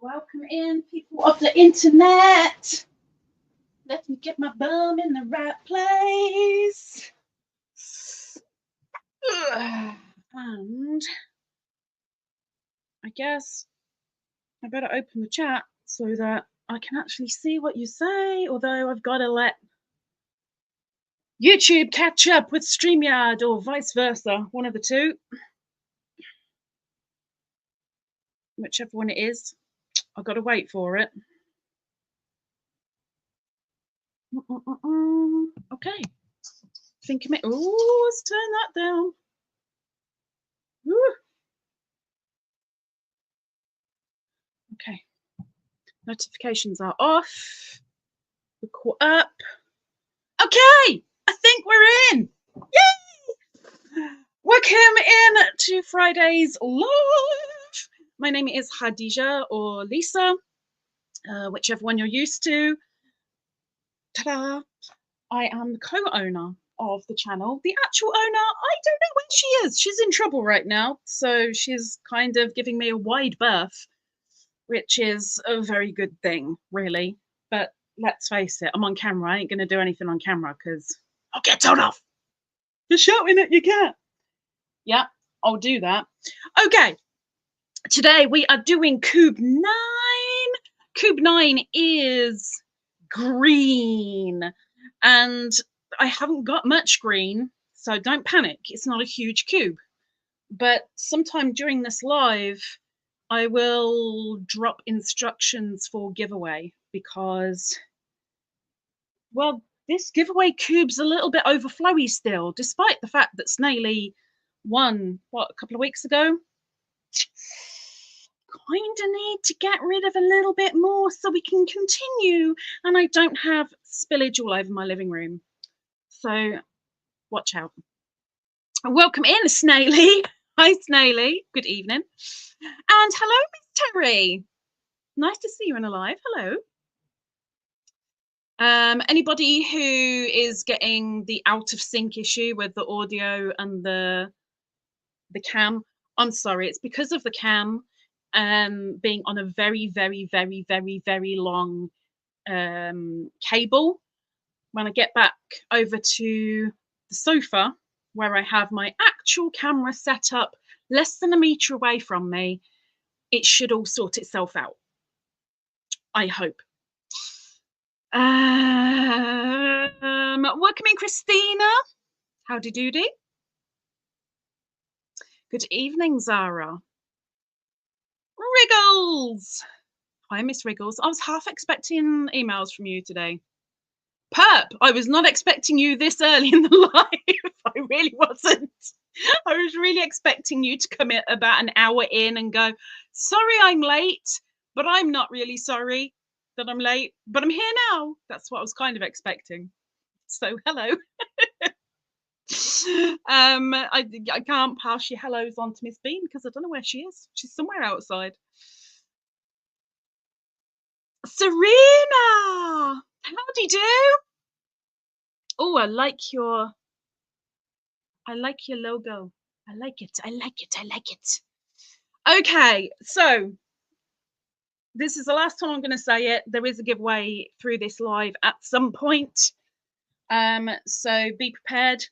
Welcome in, people of the internet. Let me get my bum in the right place. And I guess I better open the chat so that I can actually see what you say, although I've got to let YouTube catch up with StreamYard or vice versa, one of the two. Whichever one it is, I've got to wait for it. Okay. Think of it. Oh, let's turn that down. Woo. Okay. Notifications are off. We're caught up. Okay. I think we're in. Yay! Welcome in to Friday's live. My name is Hadija or Lisa, whichever one you're used to. Ta-da! I am the co-owner of the channel. The actual owner, I don't know where she is. She's in trouble right now, so she's kind of giving me a wide berth, which is a very good thing, really. But let's face it, I'm on camera. I ain't going to do anything on camera because I'll get told off. You're shouting at your cat. Yeah, I'll do that. Okay, today we are doing Cube 9. Cube 9 is green, and I haven't got much green, so don't panic. It's not a huge cube. But sometime during this live, I will drop instructions for giveaway because, well, this giveaway cube's a little bit overflowy still, despite the fact that Snaily won, what, a couple of weeks ago? Kind of need to get rid of a little bit more so we can continue and I don't have spillage all over my living room. So watch out. Welcome in, Snaily. Hi, Snaily. Good evening. And hello, Miss Terry. Nice to see you in a live. Hello. Anybody who is getting the out of sync issue with the audio and the cam, I'm sorry, it's because of the cam being on a very, very, very, very, very long cable. When I get back over to the sofa where I have my actual camera set up less than a meter away from me, it should all sort itself out. I hope. Welcome in, Christina. Howdy doody. Good evening, Zara. Wriggles. Hi, Miss Wriggles. I was half expecting emails from you today. Perp, I was not expecting you this early in the live. I really wasn't. I was really expecting you to come in about an hour in and go, sorry I'm late, but I'm not really sorry that I'm late, but I'm here now. That's what I was kind of expecting. So hello. I can't pass your hellos on to Miss Bean because I don't know where she is. She's somewhere outside. Serena, howdy do? Oh, I like your logo. I like it. I like it. I like it. Okay, so this is the last time I'm going to say it. There is a giveaway through this live at some point. So be prepared.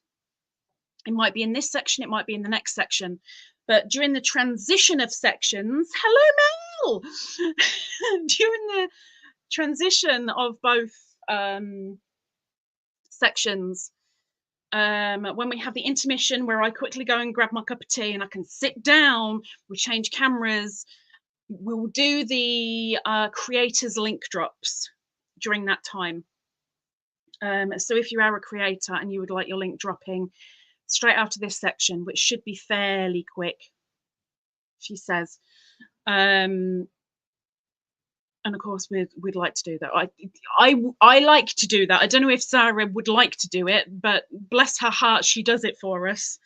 It might be in this section. It might be in the next section. But during the transition of sections, hello, Mel. During the transition of both sections, when we have the intermission where I quickly go and grab my cup of tea and I can sit down, we change cameras, we'll do the creators link drops during that time. So if you are a creator and you would like your link dropping straight out of this section, which should be fairly quick, she says, and of course we'd like to do that. I like to do that. I don't know if Sarah would like to do it, but bless her heart, she does it for us.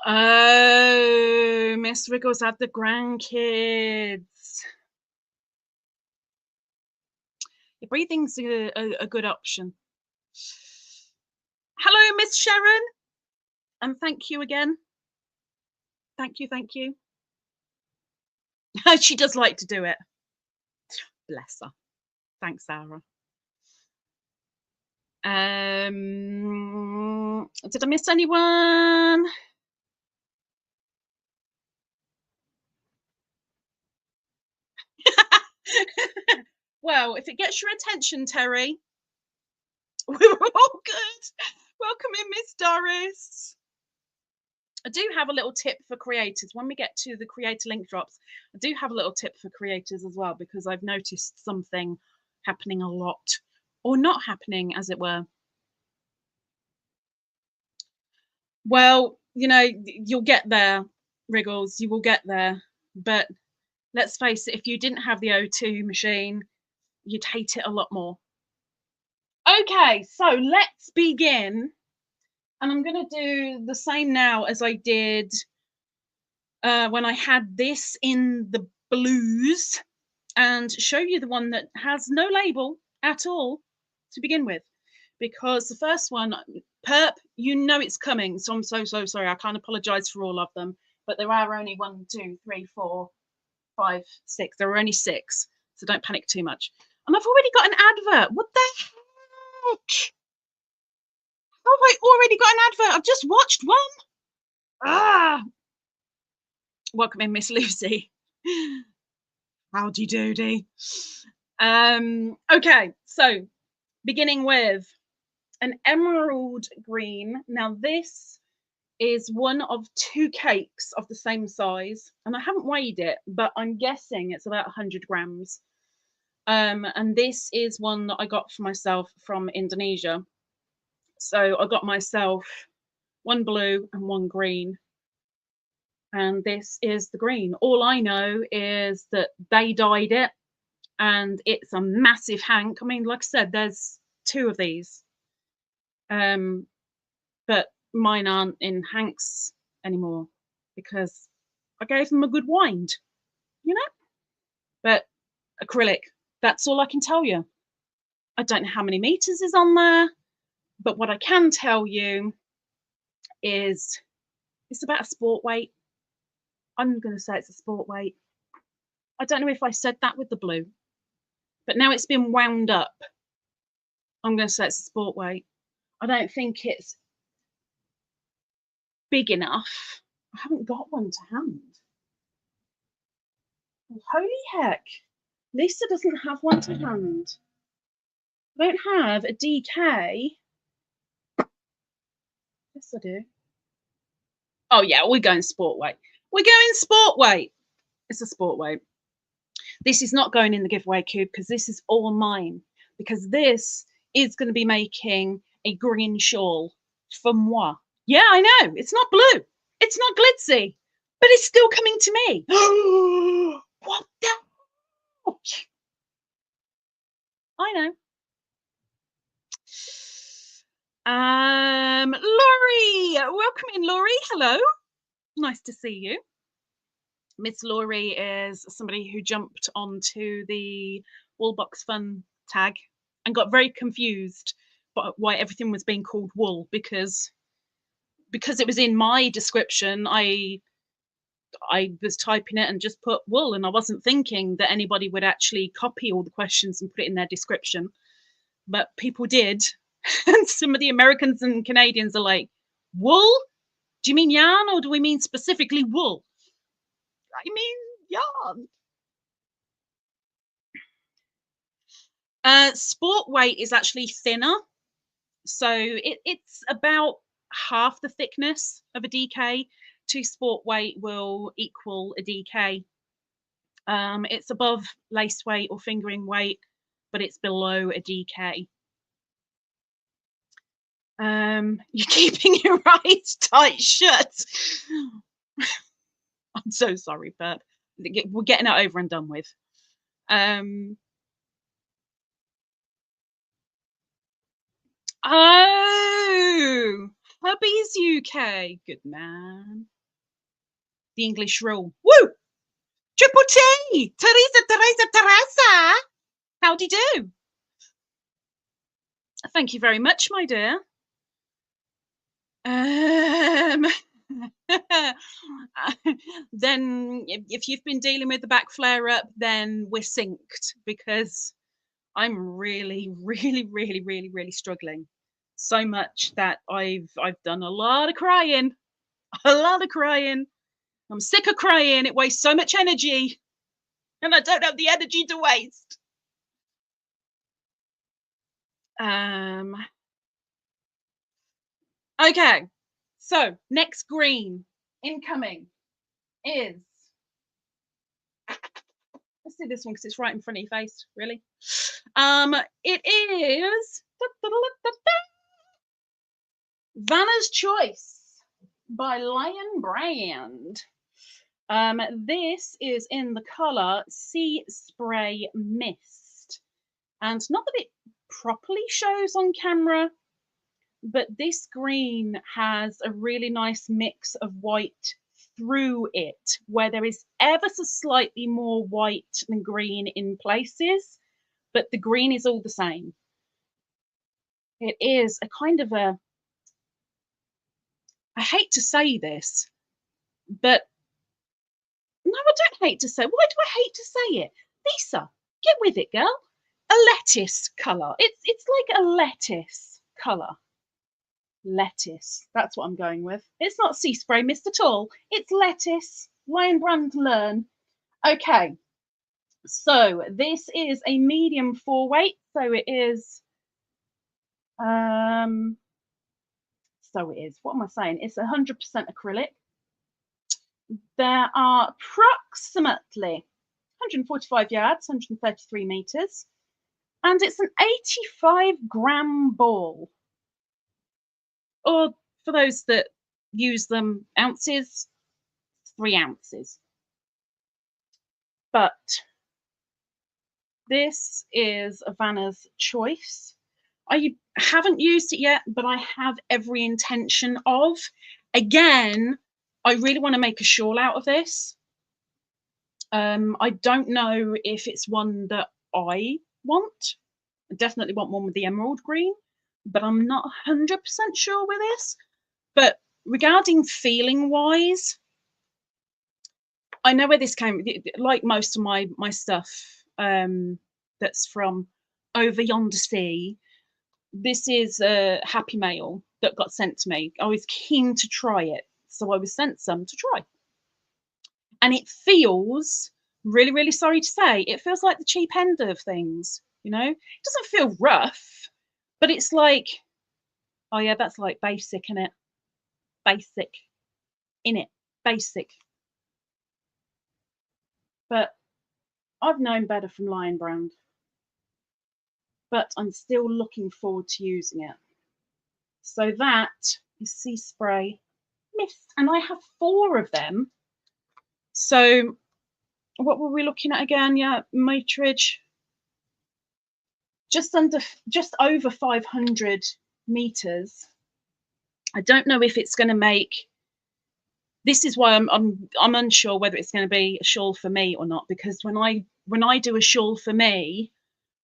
Oh, Miss Wriggles had the grandkids. Your breathing's a good option. Hello, Miss Sharon, and thank you again. Thank you, thank you. She does like to do it. Bless her. Thanks, Sarah. Did I miss anyone? Well, if it gets your attention, Terry, we're all good. Welcome in, Miss Doris. I do have a little tip for creators. When we get to the creator link drops, I do have a little tip for creators as well, because I've noticed something happening a lot, or not happening, as it were. Well, you know, you'll get there, Wriggles, you will get there. But let's face it, if you didn't have the O2 machine, you'd hate it a lot more. Okay, so let's begin. And I'm going to do the same now as I did when I had this in the blues, and show you the one that has no label at all to begin with. Because the first one, Perp, you know it's coming. So I'm so sorry. I can't apologize for all of them. But there are only 1, 2, 3, 4, 5, 6. There are only 6. So don't panic too much. And I've already got an advert. What the heck? How have I already got an advert? I've just watched one. Ah. Welcome in, Miss Lucy. Howdy doody. Okay, so beginning with an emerald green. Now this is one of 2 cakes of the same size, and I haven't weighed it, but I'm guessing it's about 100 grams. And this is one that I got for myself from Indonesia. So I got myself 1 blue and 1 green, and this is the green. All I know is that they dyed it, and it's a massive hank. I mean, like I said, there's 2 of these, but mine aren't in hanks anymore because I gave them a good wind, you know. But acrylic, that's all I can tell you. I don't know how many meters is on there, but what I can tell you is it's about a sport weight. I'm going to say it's a sport weight. I don't know if I said that with the blue, but now it's been wound up, I'm going to say it's a sport weight. I don't think it's big enough. I haven't got one to hand. Oh, holy heck. Lisa doesn't have one to hand. I don't have a DK. Yes, I do. Oh, yeah, we're going sport weight. We're going sport weight. It's a sport weight. This is not going in the giveaway cube because this is all mine. Because this is going to be making a green shawl for moi. Yeah, I know. It's not blue. It's not glitzy. But it's still coming to me. What the? I know. Laurie, welcome in, Laurie. Hello, nice to see you. Miss Laurie is somebody who jumped onto the Woolbox Fun tag and got very confused by why everything was being called wool, because it was in my description. I was typing it and just put wool, and I wasn't thinking that anybody would actually copy all the questions and put it in their description, but people did. And some of the Americans and Canadians are like, wool? Do you mean yarn, or do we mean specifically wool? I mean yarn. Sport weight is actually thinner, so it's about half the thickness of a DK. 2 sport weight will equal a DK. It's above lace weight or fingering weight, but it's below a DK. You're keeping your eyes tight shut. I'm so sorry, but we're getting it over and done with. Oh, Hubby's UK. Good man. The English rule. Woo! Triple T! Teresa. Howdy do? Thank you very much, my dear. Then if you've been dealing with the back flare up, then we're synced, because I'm really, really, really, really, really struggling. So much that I've done a lot of crying. A lot of crying. I'm sick of crying. It wastes so much energy, and I don't have the energy to waste. Okay, so next green incoming is, let's do this one because it's right in front of your face, really. It is Vanna's Choice by LionBrand. This is in the color Seaspray Mist, and not that it properly shows on camera, but this green has a really nice mix of white through it, where there is ever so slightly more white than green in places, but the green is all the same. It is a kind of a, I hate to say this, but no, I don't hate to say. Why do I hate to say it? Lisa, get with it, girl. A lettuce colour. It's like a lettuce colour. Lettuce. That's what I'm going with. It's not Seaspray Mist at all. It's lettuce. LionBrand Learn. Okay. So this is a medium 4-weight. So it is. So it is. What am I saying? It's 100% acrylic. There are approximately 145 yards, 133 meters, and it's an 85-gram ball. Or for those that use them ounces, 3 ounces. But this is Vanna's Choice. I haven't used it yet, but I have every intention of. Again, I really want to make a shawl out of this. I don't know if it's one that I want. I definitely want one with the emerald green, but I'm not 100% sure with this. But regarding feeling wise, I know where this came. Like most of my stuff that's from over yonder sea, this is a Happy Mail that got sent to me. I was keen to try it, so I was sent some to try. And it feels, really, really sorry to say, it feels like the cheap end of things, you know? It doesn't feel rough, but it's like, oh yeah, that's like basic, innit? Basic. Innit? Basic. But I've known better from LionBrand. But I'm still looking forward to using it. So that is Seaspray Mist. And I have 4 of them. So what were we looking at again? Yeah, meterage. Just over 500 meters. I don't know if it's going to make. This is why I'm unsure whether it's going to be a shawl for me or not, because when I do a shawl for me,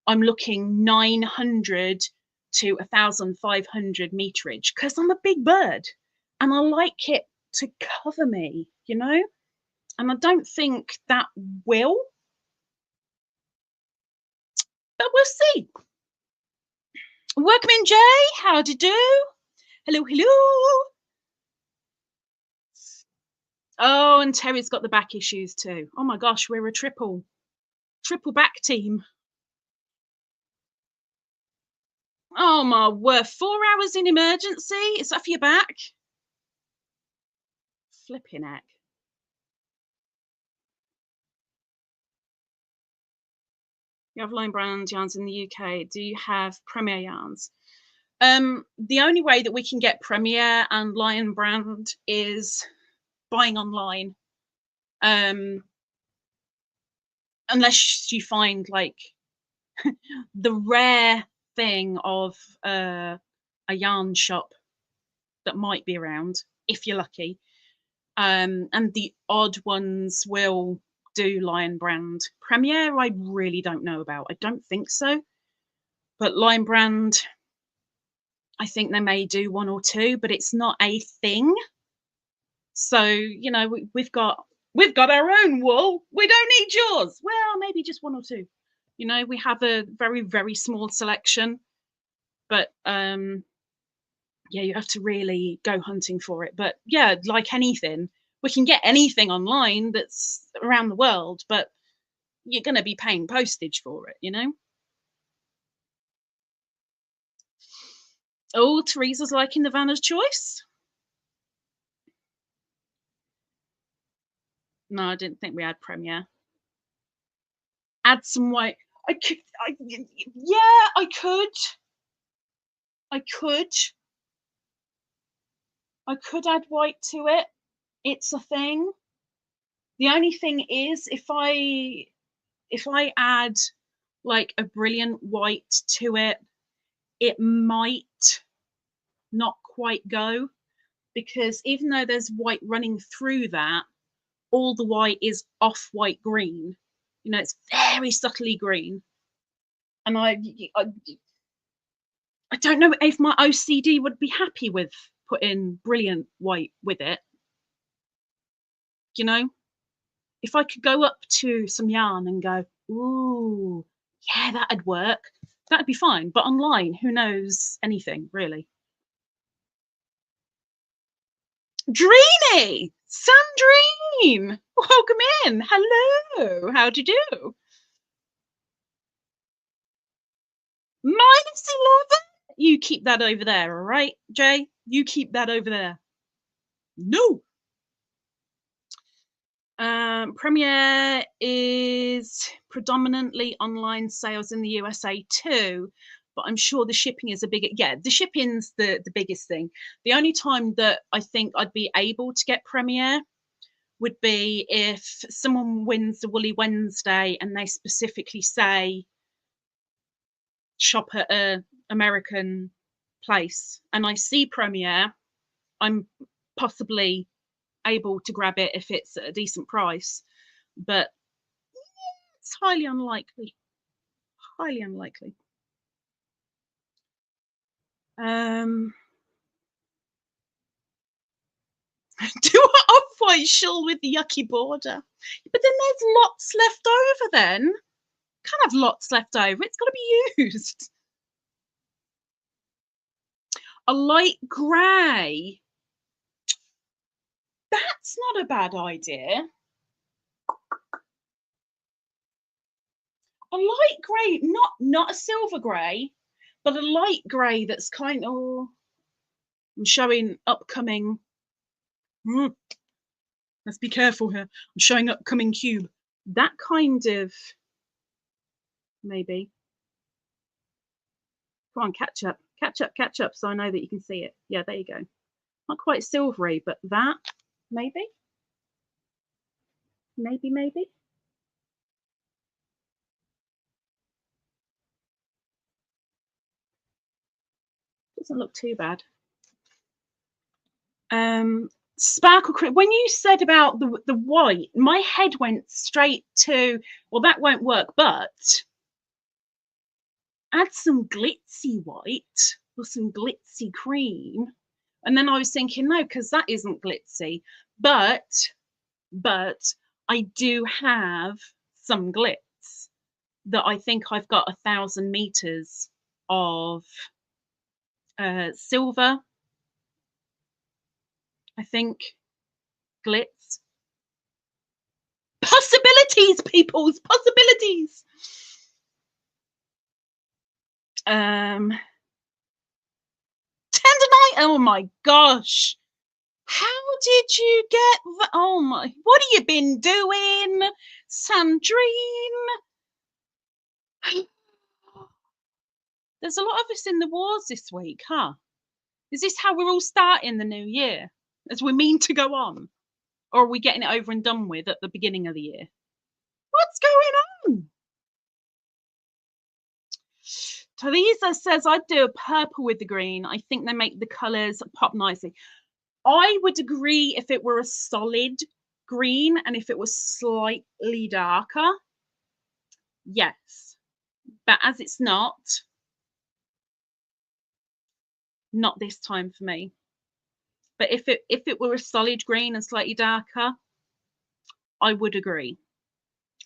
I'm looking 900 to 1,500 meterage, because I'm a big bird and I like it to cover me, you know. And I don't think that will, but we'll see. Welcome in, Jay. How do you do? Hello, hello. Oh, and Terry's got the back issues too. Oh my gosh, we're a triple back team. Oh my word, 4 hours in emergency? Is that for your back? Flipping heck. You have LionBrand yarns in the UK. Do you have Premier yarns? The only way that we can get Premier and LionBrand is buying online. Unless you find like the rare thing of a yarn shop that might be around, if you're lucky. And the odd ones will do LionBrand. Premier, I really don't know about. I don't think so. But LionBrand, I think they may do 1 or 2, but it's not a thing. So, you know, we've got our own wool. We don't need yours. Well, maybe just one or two. You know, we have a very, very small selection, but yeah, you have to really go hunting for it. But yeah, like anything, we can get anything online that's around the world, but you're going to be paying postage for it, you know? Oh, Teresa's liking the Vanna's choice. No, I didn't think we had Premiere. Add some white. I could, yeah, I could. I could add white to it. It's a thing. The only thing is, if I add like a brilliant white to it, it might not quite go, because even though there's white running through that, all the white is off-white green. You know, it's very subtly green. And I don't know if my OCD would be happy with putting brilliant white with it. You know, if I could go up to some yarn and go, ooh, yeah, that'd work, that'd be fine. But online, who knows anything, really? Dreeny! Sandrine! Welcome in. Hello. How do you do? -11? You keep that over there, all right, Jay? You keep that over there. No. Premiere is predominantly online sales in the USA too, but I'm sure the shipping is a bigger, yeah, the shipping's the biggest thing. The only time that I think I'd be able to get Premiere would be if someone wins the Woolly Wednesday and they specifically say shop at a American place and I see Premiere, I'm possibly able to grab it if it's at a decent price, but it's highly unlikely. Highly unlikely. Do an off-white shawl with the yucky border, but then there's lots left over. Then can't have lots left over. It's got to be used. A light grey. That's not a bad idea. A light grey, not a silver grey, but a light grey that's kind of. Oh, I'm showing upcoming. Let's be careful here. I'm showing upcoming cube. That kind of. Maybe. Come on, catch up, catch up, so I know that you can see it. Yeah, there you go. Not quite silvery, but that, maybe. Maybe. Doesn't look too bad. Sparkle, when you said about the white, my head went straight to, well, that won't work, but add some glitzy white or some glitzy cream. And then I was thinking, no, because that isn't glitzy, but I do have some glitz that I think I've got 1,000 meters of silver, I think, glitz. Possibilities, peoples, possibilities. Tendonite, oh my gosh. How did you get that? Oh my, what have you been doing, Sandrine? There's a lot of us in the wars this week, huh? Is this how we're all starting the new year? As we mean to go on? Or are we getting it over and done with at the beginning of the year? What's going on? Teresa says, I'd do a purple with the green. I think they make the colours pop nicely. I would agree if it were a solid green and if it was slightly darker. Yes. But as it's not this time for me. But if it were a solid green and slightly darker, I would agree.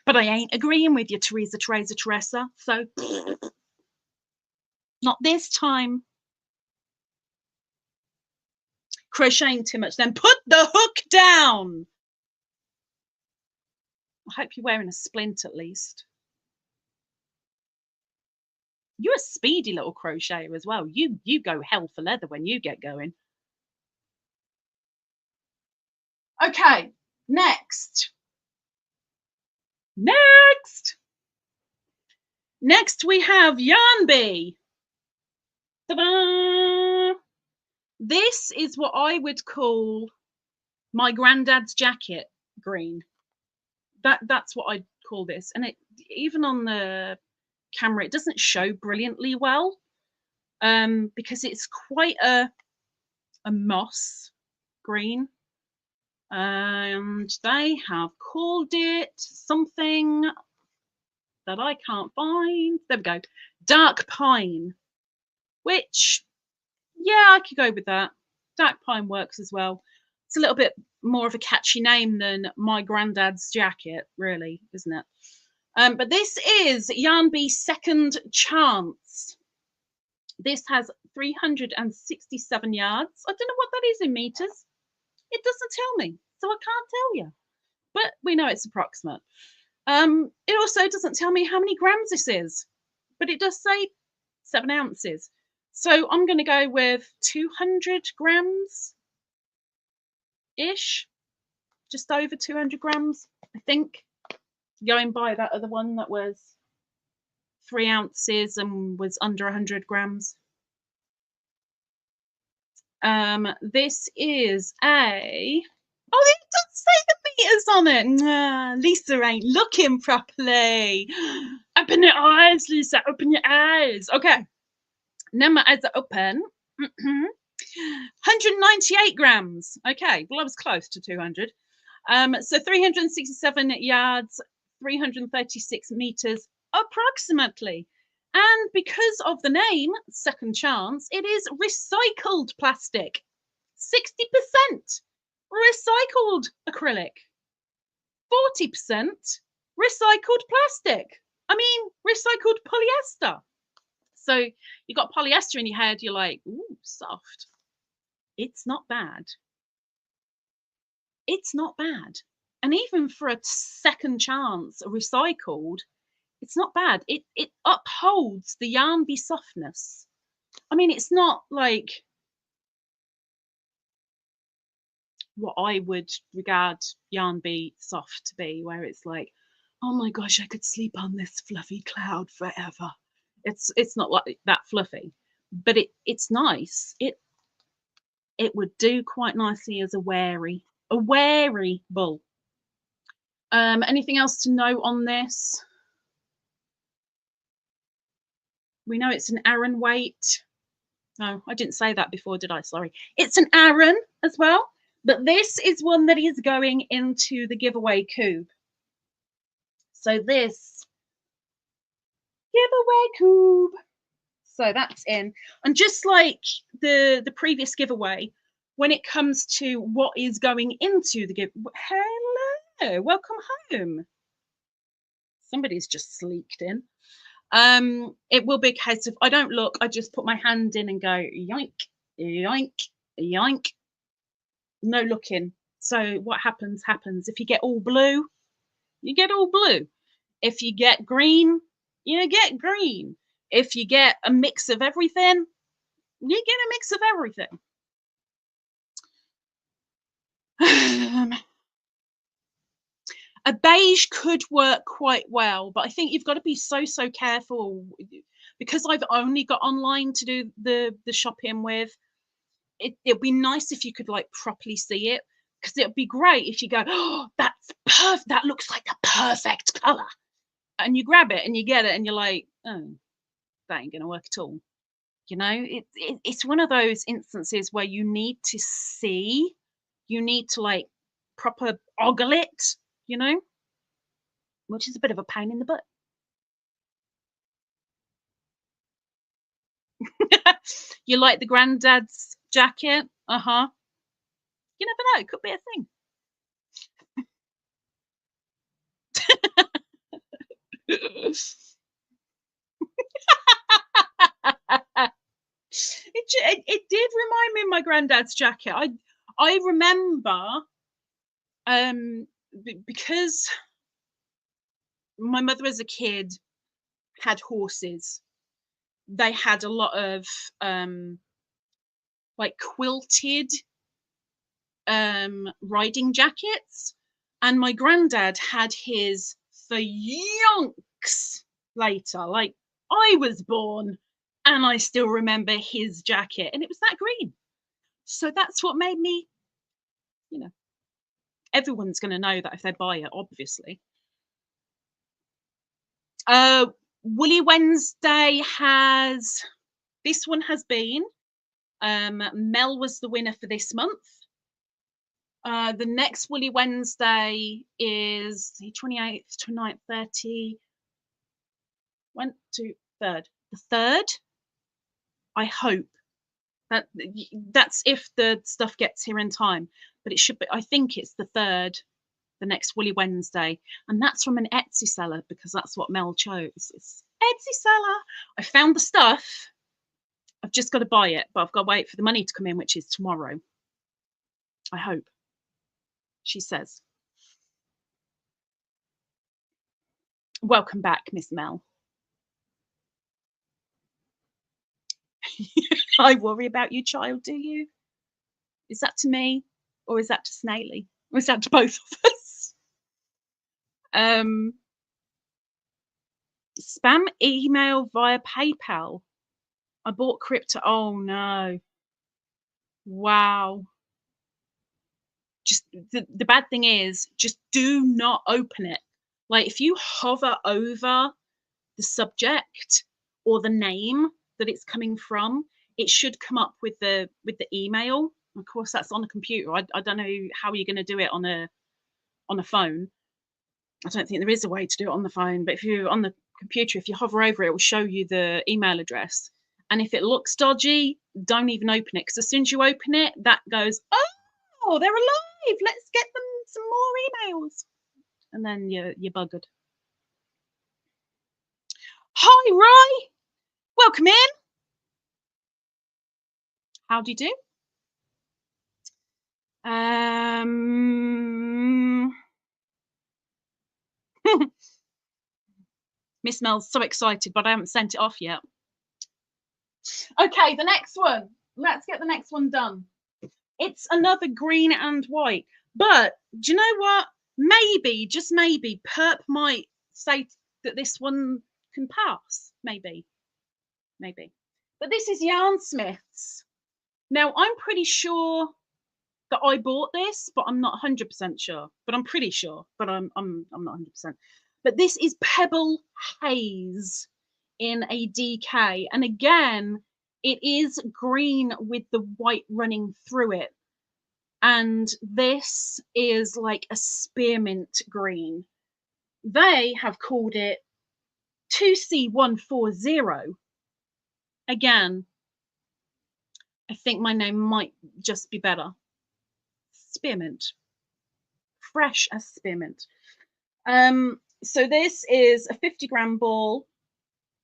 But I ain't agreeing with you, Teresa. So not this time. Crocheting too much, then put the hook down. I hope you're wearing a splint at least. You're a speedy little crocheter as well. You go hell for leather when you get going. Okay, next we have Yarn Bee. Ta-da! This is what I would call my granddad's jacket green. That's what I'd call this. And it, even on the camera, it doesn't show brilliantly well, because it's quite a moss green, and they have called it something that I can't find. There we go. Dark pine, which, yeah, I could go with that. Dark pine works as well. It's a little bit more of a catchy name than my granddad's jacket, really, isn't it? But this is Yarn Bee's Second Chance. This has 367 yards. I don't know what that is in meters. It doesn't tell me, so I can't tell you. But we know it's approximate. It also doesn't tell me how many grams this is, but it does say 7 ounces. So I'm going to go with 200 grams ish, just over 200 grams, I think, going by that other one that was 3 ounces and was under 100 grams. This is a, oh, it does say the meters on it. Nah, Lisa ain't looking properly. Open your eyes, Lisa, open your eyes. Okay, now my eyes are open. 198 grams. Okay, well, I was close to 200. So 367 yards, 336 meters approximately. And because of the name Second Chance, it is recycled plastic. 60% recycled acrylic, 40% recycled plastic. I mean, recycled polyester. So you got polyester in your head, you're like, ooh, soft. It's not bad. It's not bad. And even for a Second Chance recycled, it's not bad. It upholds the Yarn Bee softness. I mean, it's not like what I would regard Yarn Bee soft to be, where it's like, oh my gosh, I could sleep on this fluffy cloud forever. It's not like that fluffy, but it's nice. It would do quite nicely as a wearable. Anything else to know on this? We know it's an Aran weight. No, I didn't say that before, did I? Sorry. It's an Aran as well, but this is one that is going into the giveaway cube. So this giveaway cube. So that's in. And just like the previous giveaway, when it comes to what is going into the giveaway, hello, welcome home. Somebody's just sleeked in. It will be a case of, I don't look, I just put my hand in and go yoink, yoink, yoink. No looking. So what happens. If you get all blue, you get all blue. If you get green, you get green. If you get a mix of everything, you get a mix of everything. A beige could work quite well, but I think you've got to be so careful, because I've only got online to do the shopping with. It'd be nice if you could like properly see it, because it'd be great if you go, oh, that's perfect, that looks like the perfect color, and you grab it and you get it and you're like, oh, that ain't gonna work at all. You know, it's one of those instances where you need to see, you need to like proper ogle it, you know, which is a bit of a pain in the butt. You like the granddad's jacket? Uh-huh. You never know, it could be a thing. It did remind me of my granddad's jacket. I remember because my mother as a kid had horses. They had a lot of like quilted riding jackets, and my granddad had his for yonks later. Like, I was born and I still remember his jacket, and it was that green. So that's what made me, you know, everyone's going to know that if they buy it, obviously. Woolly Wednesday this one has been, Mel was the winner for this month. The next Woolly Wednesday is the 28th, 29th, 30, 1, 2, 3rd. The 3rd, I hope. That's if the stuff gets here in time, but it should be, I think it's the 3rd, the next Woolly Wednesday, and that's from an Etsy seller because that's what Mel chose. It's Etsy seller. I found the stuff. I've just got to buy it, but I've got to wait for the money to come in, which is tomorrow. I hope, she says. Welcome back, Miss Mel. I worry about you, child, do you? Is that to me, or is that to Snaily? Or is that to both of us? Spam email via PayPal. I bought crypto. Oh no. Wow. Just the bad thing is, just do not open it. Like, if you hover over the subject or the name that it's coming from, it should come up with the email. Of course, that's on a computer. I don't know how you're going to do it on a phone. I don't think there is a way to do it on the phone, but if you're on the computer, if you hover over it, it will show you the email address. And if it looks dodgy, don't even open it, because as soon as you open it, that goes, oh, they're alive. Let's get them some more emails. And then you're buggered. Hi, Roy. Welcome in. How do you do? Miss Mel's so excited, but I haven't sent it off yet. Okay, the next one. Let's get the next one done. It's another green and white. But do you know what? Maybe, just maybe, Perp might say that this one can pass. Maybe. But this is Yarnsmiths. Now, I'm pretty sure that I bought this, but I'm not 100% sure. But I'm pretty sure, but I'm not 100%. But this is Pebble Haze in a DK. And again, it is green with the white running through it. And this is like a spearmint green. They have called it 2C140. Again, I think my name might just be better. Spearmint. Fresh as spearmint. So this is a 50-gram ball,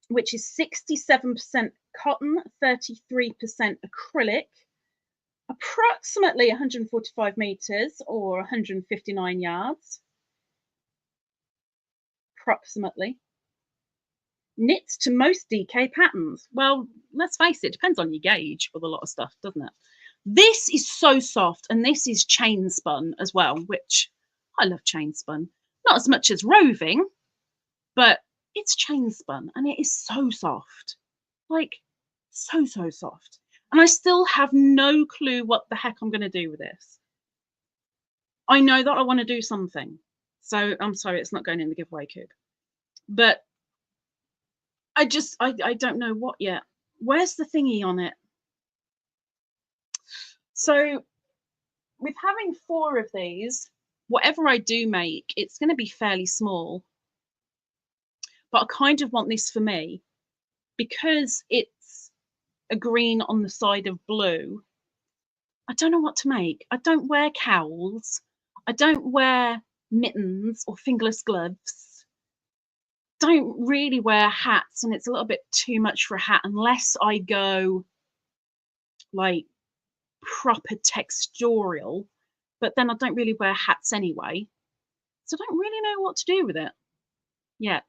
which is 67% cotton, 33% acrylic, approximately 145 meters or 159 yards. Approximately. Knits to most DK patterns. Well, let's face it, depends on your gauge with a lot of stuff, doesn't it? This is so soft, and this is chain spun as well, which I love chain spun. Not as much as roving, but it's chain spun, and it is so soft. Like, so soft. And I still have no clue what the heck I'm going to do with this. I know that I want to do something. So I'm sorry, it's not going in the giveaway coop. But I don't know what yet. Where's the thingy on it? So with having 4 of these, whatever I do make, it's going to be fairly small. But I kind of want this for me because it's a green on the side of blue. I don't know what to make. I don't wear cowls. I don't wear mittens or fingerless gloves. Don't really wear hats, and it's a little bit too much for a hat unless I go like proper texturial, but then I don't really wear hats anyway. So I don't really know what to do with it yet.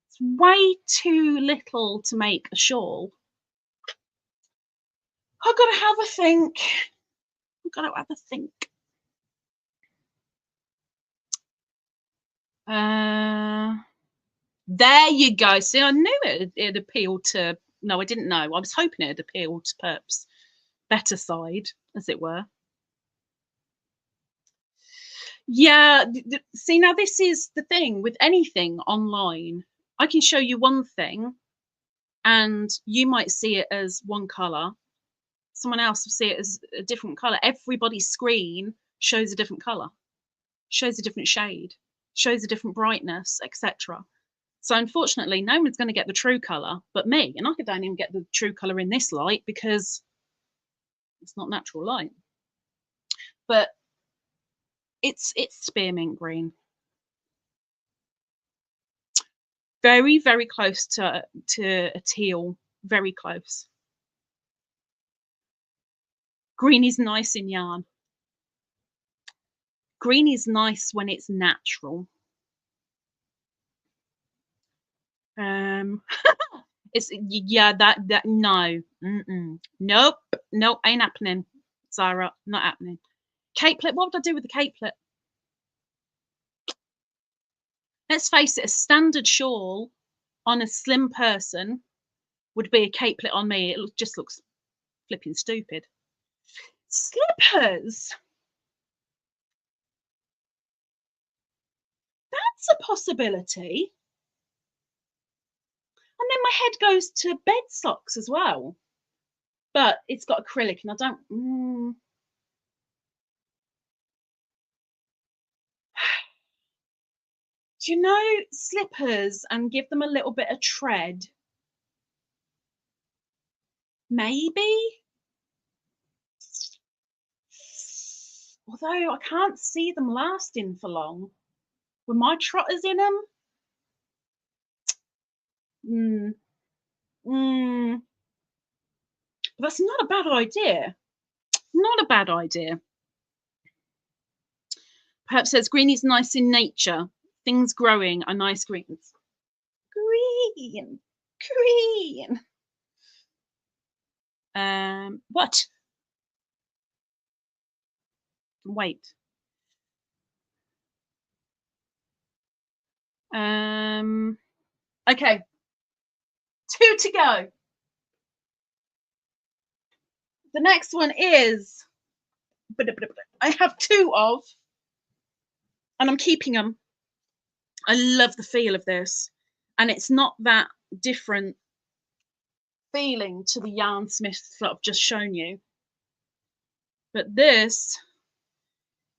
It's way too little to make a shawl. I've got to have a think. I've got to have a think. There you go. See, I knew it'd appeal to. No, I didn't know. I was hoping it'd appeal to Perp's better side, as it were. Yeah. See, now this is the thing with anything online. I can show you one thing, and you might see it as one color. Someone else will see it as a different color. Everybody's screen shows a different color, shows a different shade, shows a different brightness, etc. So unfortunately, no one's going to get the true color but me, and I don't even get the true color in this light because it's not natural light. But it's spearmint green, very, very close to a teal, very close. Green is nice in yarn. Green is nice when it's natural. It's yeah, that no, nope, ain't happening, Zara, not happening. Capelet, what would I do with the capelet? Let's face it, a standard shawl on a slim person would be a capelet on me. It just looks flipping stupid. Slippers. That's a possibility. And then my head goes to bed socks as well. But it's got acrylic and I don't... Do you know slippers and give them a little bit of tread? Maybe? Although I can't see them lasting for long. With my trotters in them? But that's not a bad idea. Not a bad idea. Perhaps says green is nice in nature. Things growing are nice greens. Green. Green. What? Wait. Okay. 2 to go. The next one is, I have 2 of, and I'm keeping them. I love the feel of this, and it's not that different feeling to the Yarnsmiths that I've just shown you. But this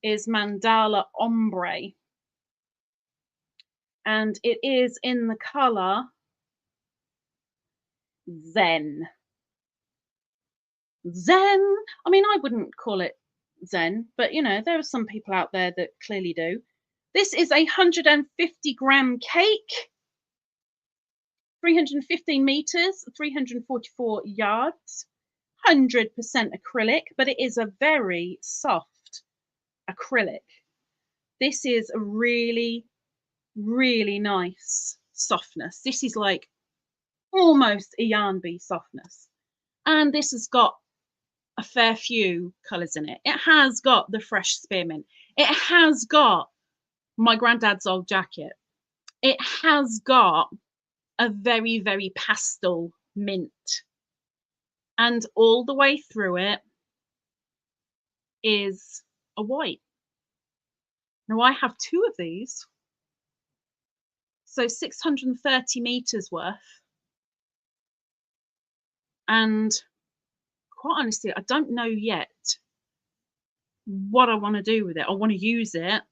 is Mandala Ombre, and it is in the color Zen. Zen. I mean, I wouldn't call it Zen, but you know, there are some people out there that clearly do. This is a 150-gram cake, 315 meters, 344 yards, 100% acrylic, but it is a very soft acrylic. This is a really, really nice softness. This is like almost a yarn bee softness. And this has got a fair few colours in it. It has got the fresh spearmint. It has got my granddad's old jacket. It has got a very, very pastel mint. And all the way through it is a white. Now I have 2 of these. So 630 meters worth. And quite honestly, I don't know yet what I want to do with it. I want to use it,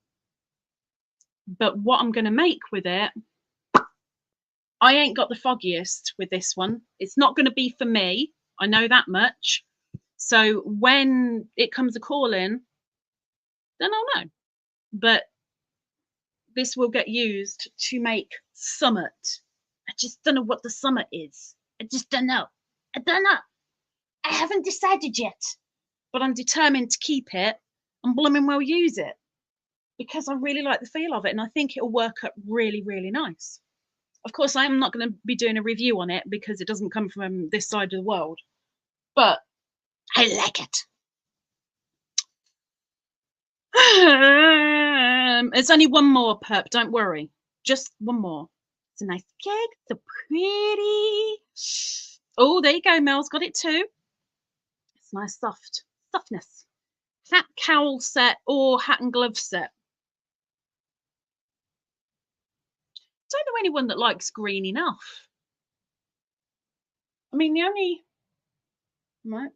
but what I'm going to make with it, I ain't got the foggiest with this one. It's not going to be for me. I know that much. So when it comes a calling, then I'll know. But this will get used to make summit. I just don't know what the summit is. I just don't know. I don't know. I haven't decided yet. But I'm determined to keep it and blooming well use it, because I really like the feel of it, and I think it'll work up really, really nice. Of course, I'm not going to be doing a review on it because it doesn't come from this side of the world, but I like it. There's only one more, Perp, don't worry. Just one more. It's a nice cake, so pretty. Oh, there you go, Mel's got it too. It's nice softness. Hat cowl set or hat and glove set. Don't know anyone that likes green enough. I mean, the only right.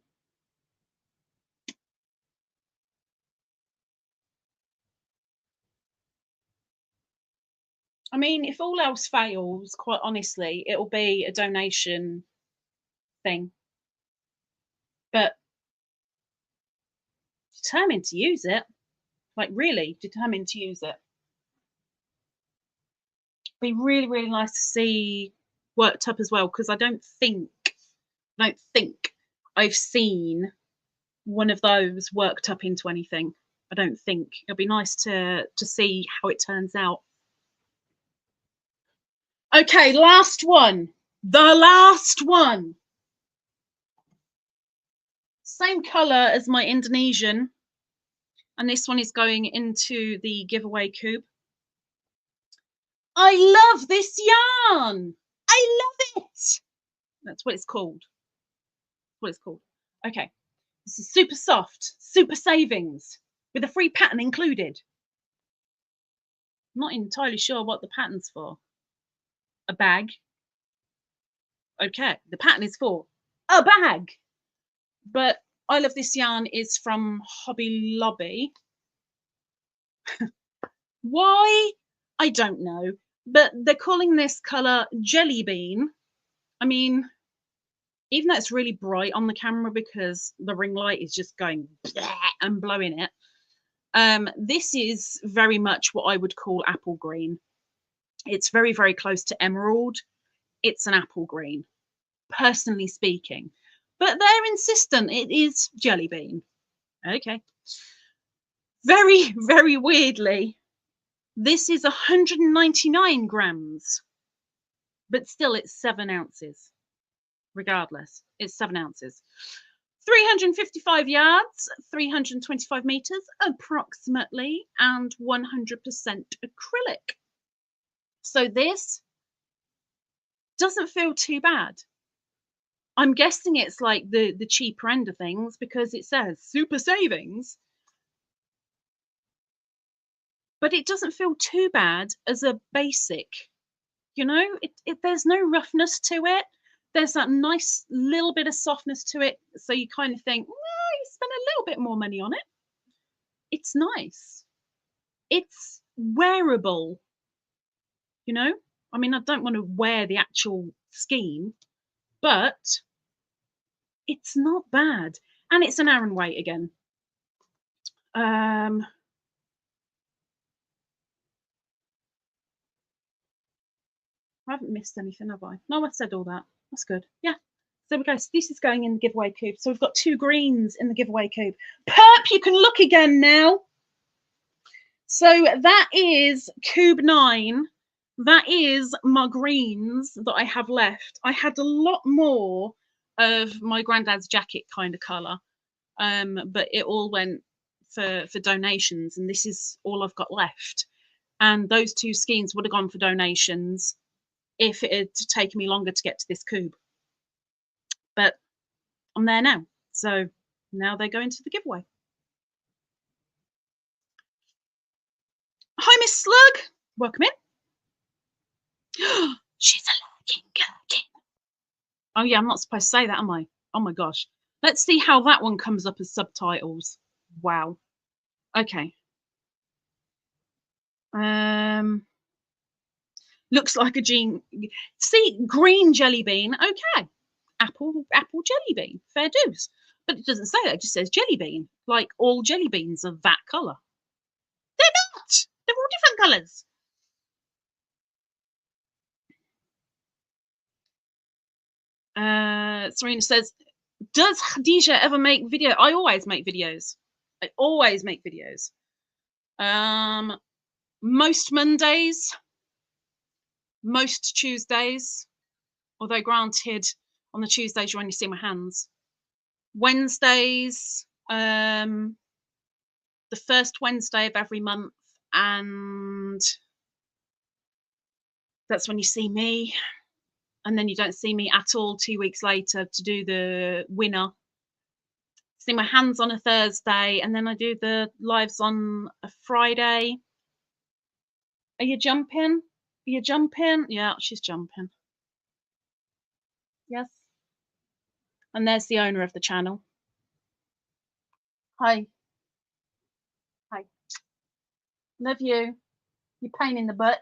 I mean, if all else fails, quite honestly, it'll be a donation thing. But determined to use it, like really determined to use it. Be really, really nice to see worked up as well, because I don't think I've seen one of those worked up into anything. I don't think. It'll be nice to see how it turns out. Okay, last one. The last one. Same colour as my Indonesian. And this one is going into the giveaway coop. I love this yarn. I love it. That's what it's called. What it's called. Okay. This is super soft, super savings, with a free pattern included. I'm not entirely sure what the pattern's for. A bag. Okay, the pattern is for a bag. But I Love This Yarn is from Hobby Lobby. Why? I don't know. But they're calling this colour Jelly Bean. I mean, even though it's really bright on the camera because the ring light is just going and blowing it, this is very much what I would call apple green. It's very, very close to emerald. It's an apple green, personally speaking. But they're insistent it is Jelly Bean. Okay. Very, very weirdly, this is 199 grams, but still it's 7 ounces. Regardless, it's 7 ounces. 355 yards, 325 meters approximately, and 100% acrylic. So this doesn't feel too bad. I'm guessing it's like the cheaper end of things because it says super savings. But it doesn't feel too bad as a basic. You know, there's no roughness to it. There's that nice little bit of softness to it. So you kind of think, well, you spend a little bit more money on it. It's nice. It's wearable. You know, I mean, I don't want to wear the actual skein, but it's not bad. And it's an Aran weight again. I haven't missed anything, have I? No, I said all that. That's good. Yeah. There we go. So this is going in the giveaway coop. So we've got 2 greens in the giveaway coop. Perp, you can look again now. So that is cube 9. That is my greens that I have left. I had a lot more of my granddad's jacket kind of colour, but it all went for donations, and this is all I've got left. And those 2 skeins would have gone for donations if it had taken me longer to get to this cube. But I'm there now. So now they go into the giveaway. Hi, Miss Slug. Welcome in. She's a lurking gherkin. Oh, yeah, I'm not supposed to say that, am I? Oh, my gosh. Let's see how that one comes up as subtitles. Wow. Okay. Looks like a jean. See, green jelly bean. Okay. Apple jelly bean. Fair dues. But it doesn't say that, it just says jelly bean, like all jelly beans are that colour. They're not! They're all different colours. Serena says, does Khadija ever make video? I always make videos. I always make videos. Most Mondays, most Tuesdays, although granted, on the Tuesdays you only see my hands. Wednesdays, the first Wednesday of every month, and that's when you see me. And then you don't see me at all 2 weeks later to do the winner. See my hands on a Thursday, and then I do the lives on a Friday. Are you jumping? Are you jumping? Yeah, she's jumping. Yes. And there's the owner of the channel. Hi. Hi. Love you. You pain in the butt.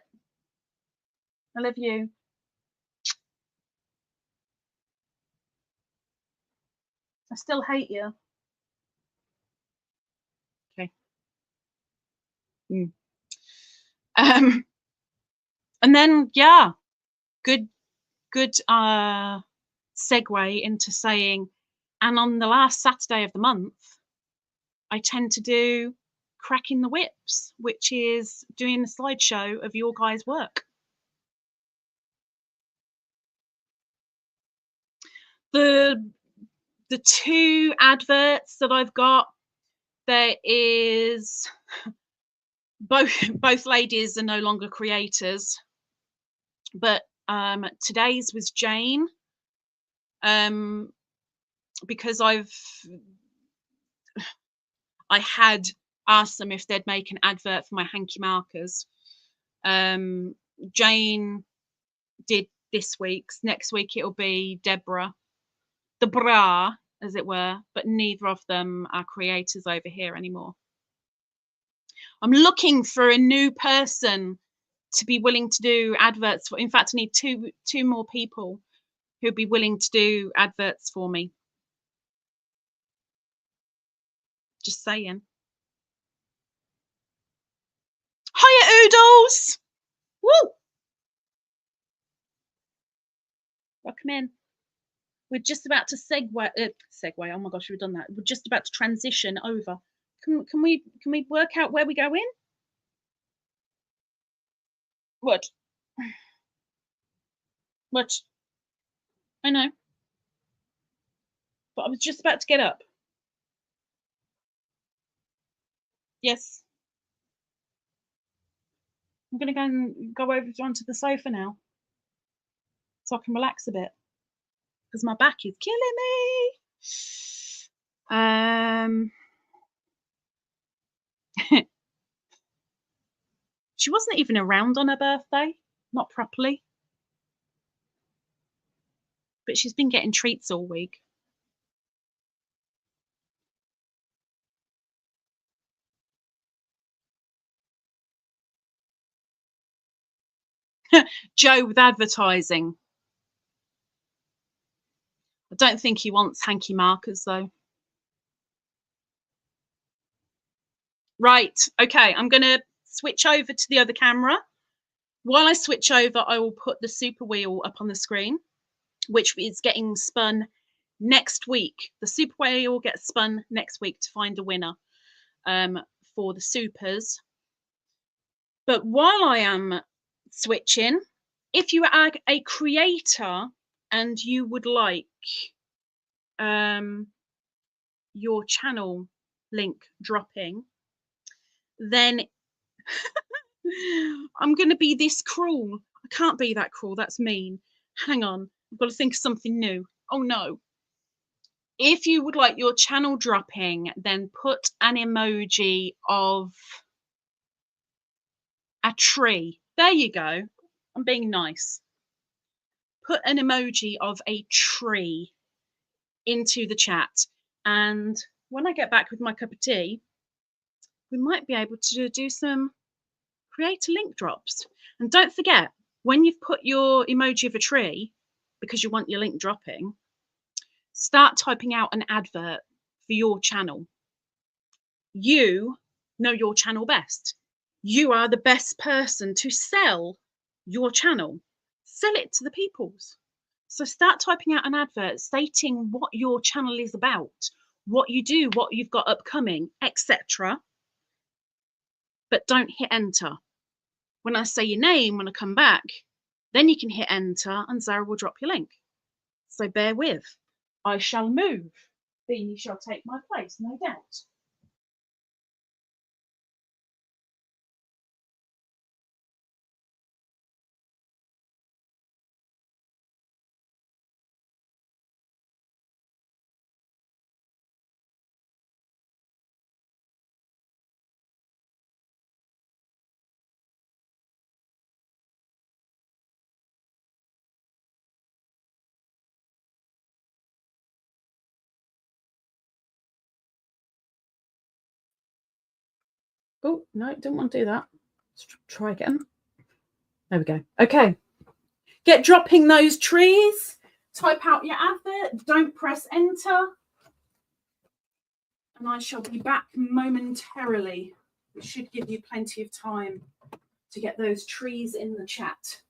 I love you. I still hate you. Okay. And then yeah, good segue into saying, and on the last Saturday of the month, I tend to do cracking the whips, which is doing a slideshow of your guys' work. The 2 adverts that I've got, there is both ladies are no longer creators, but today's was Jane, because I had asked them if they'd make an advert for my hanky markers. Jane did this week's. Next week it'll be Deborah, the bra, as it were, but neither of them are creators over here anymore. I'm looking for a new person to be willing to do adverts for. In fact, I need two more people who'd be willing to do adverts for me. Just saying. Hiya, Oodles! Woo! Welcome in. We're just about to segue. Oh my gosh, we've done that. We're just about to transition over. Can we work out where we go in? What? What? I know. But I was just about to get up. Yes. I'm going to go over onto the sofa now, so I can relax a bit, because my back is killing me. She wasn't even around on her birthday, not properly. But she's been getting treats all week. Joe with advertising. I don't think he wants hanky markers though. Right, okay, I'm going to switch over to the other camera. While I switch over, I will put the super wheel up on the screen, which is getting spun next week. The super wheel gets spun next week to find a winner for the supers. But while I am switching, if you are a creator and you would like your channel link dropping, then I'm going to be this cruel. I can't be that cruel. That's mean. Hang on. I've got to think of something new. Oh, no. If you would like your channel dropping, then put an emoji of a tree. There you go. I'm being nice. Put an emoji of a tree into the chat. And when I get back with my cup of tea, we might be able to do some creator link drops. And don't forget, when you've put your emoji of a tree, because you want your link dropping, start typing out an advert. for your channel. You know your channel best. You are the best person to sell your channel. Sell it to the peoples. So start typing out an advert stating what your channel is about, what you do, what you've got upcoming, etc. But don't hit enter. When I say your name, when I come back, then you can hit enter and Zara will drop your link. So bear with. I shall move. Beanie shall take my place, no doubt. Oh, no, don't want to do that. Let's try again. There we go. Okay. Get dropping those trees. Type out your advert. Don't press enter. And I shall be back momentarily. It should give you plenty of time to get those trees in the chat.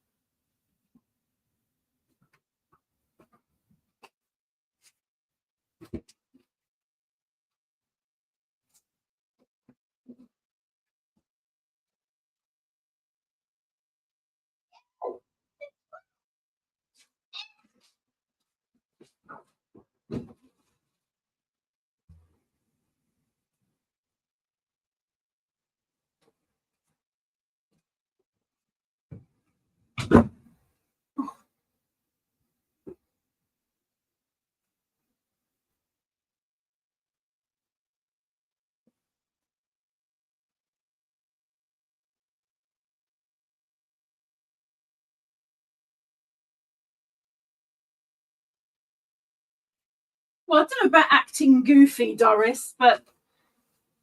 Well, I don't know about acting goofy, Doris, but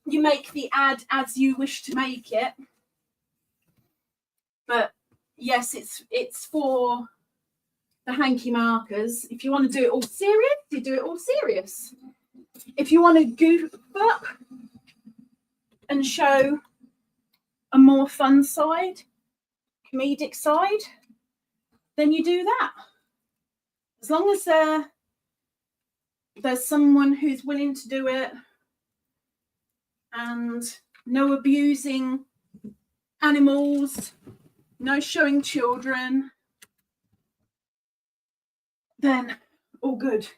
you make the ad as you wish to make it. But yes, it's for the hanky markers. If you want to do it all serious, you do it all serious. If you want to goof up and show a more fun side, comedic side, then you do that. As long as there's someone who's willing to do it and no abusing animals, no showing children, then all good.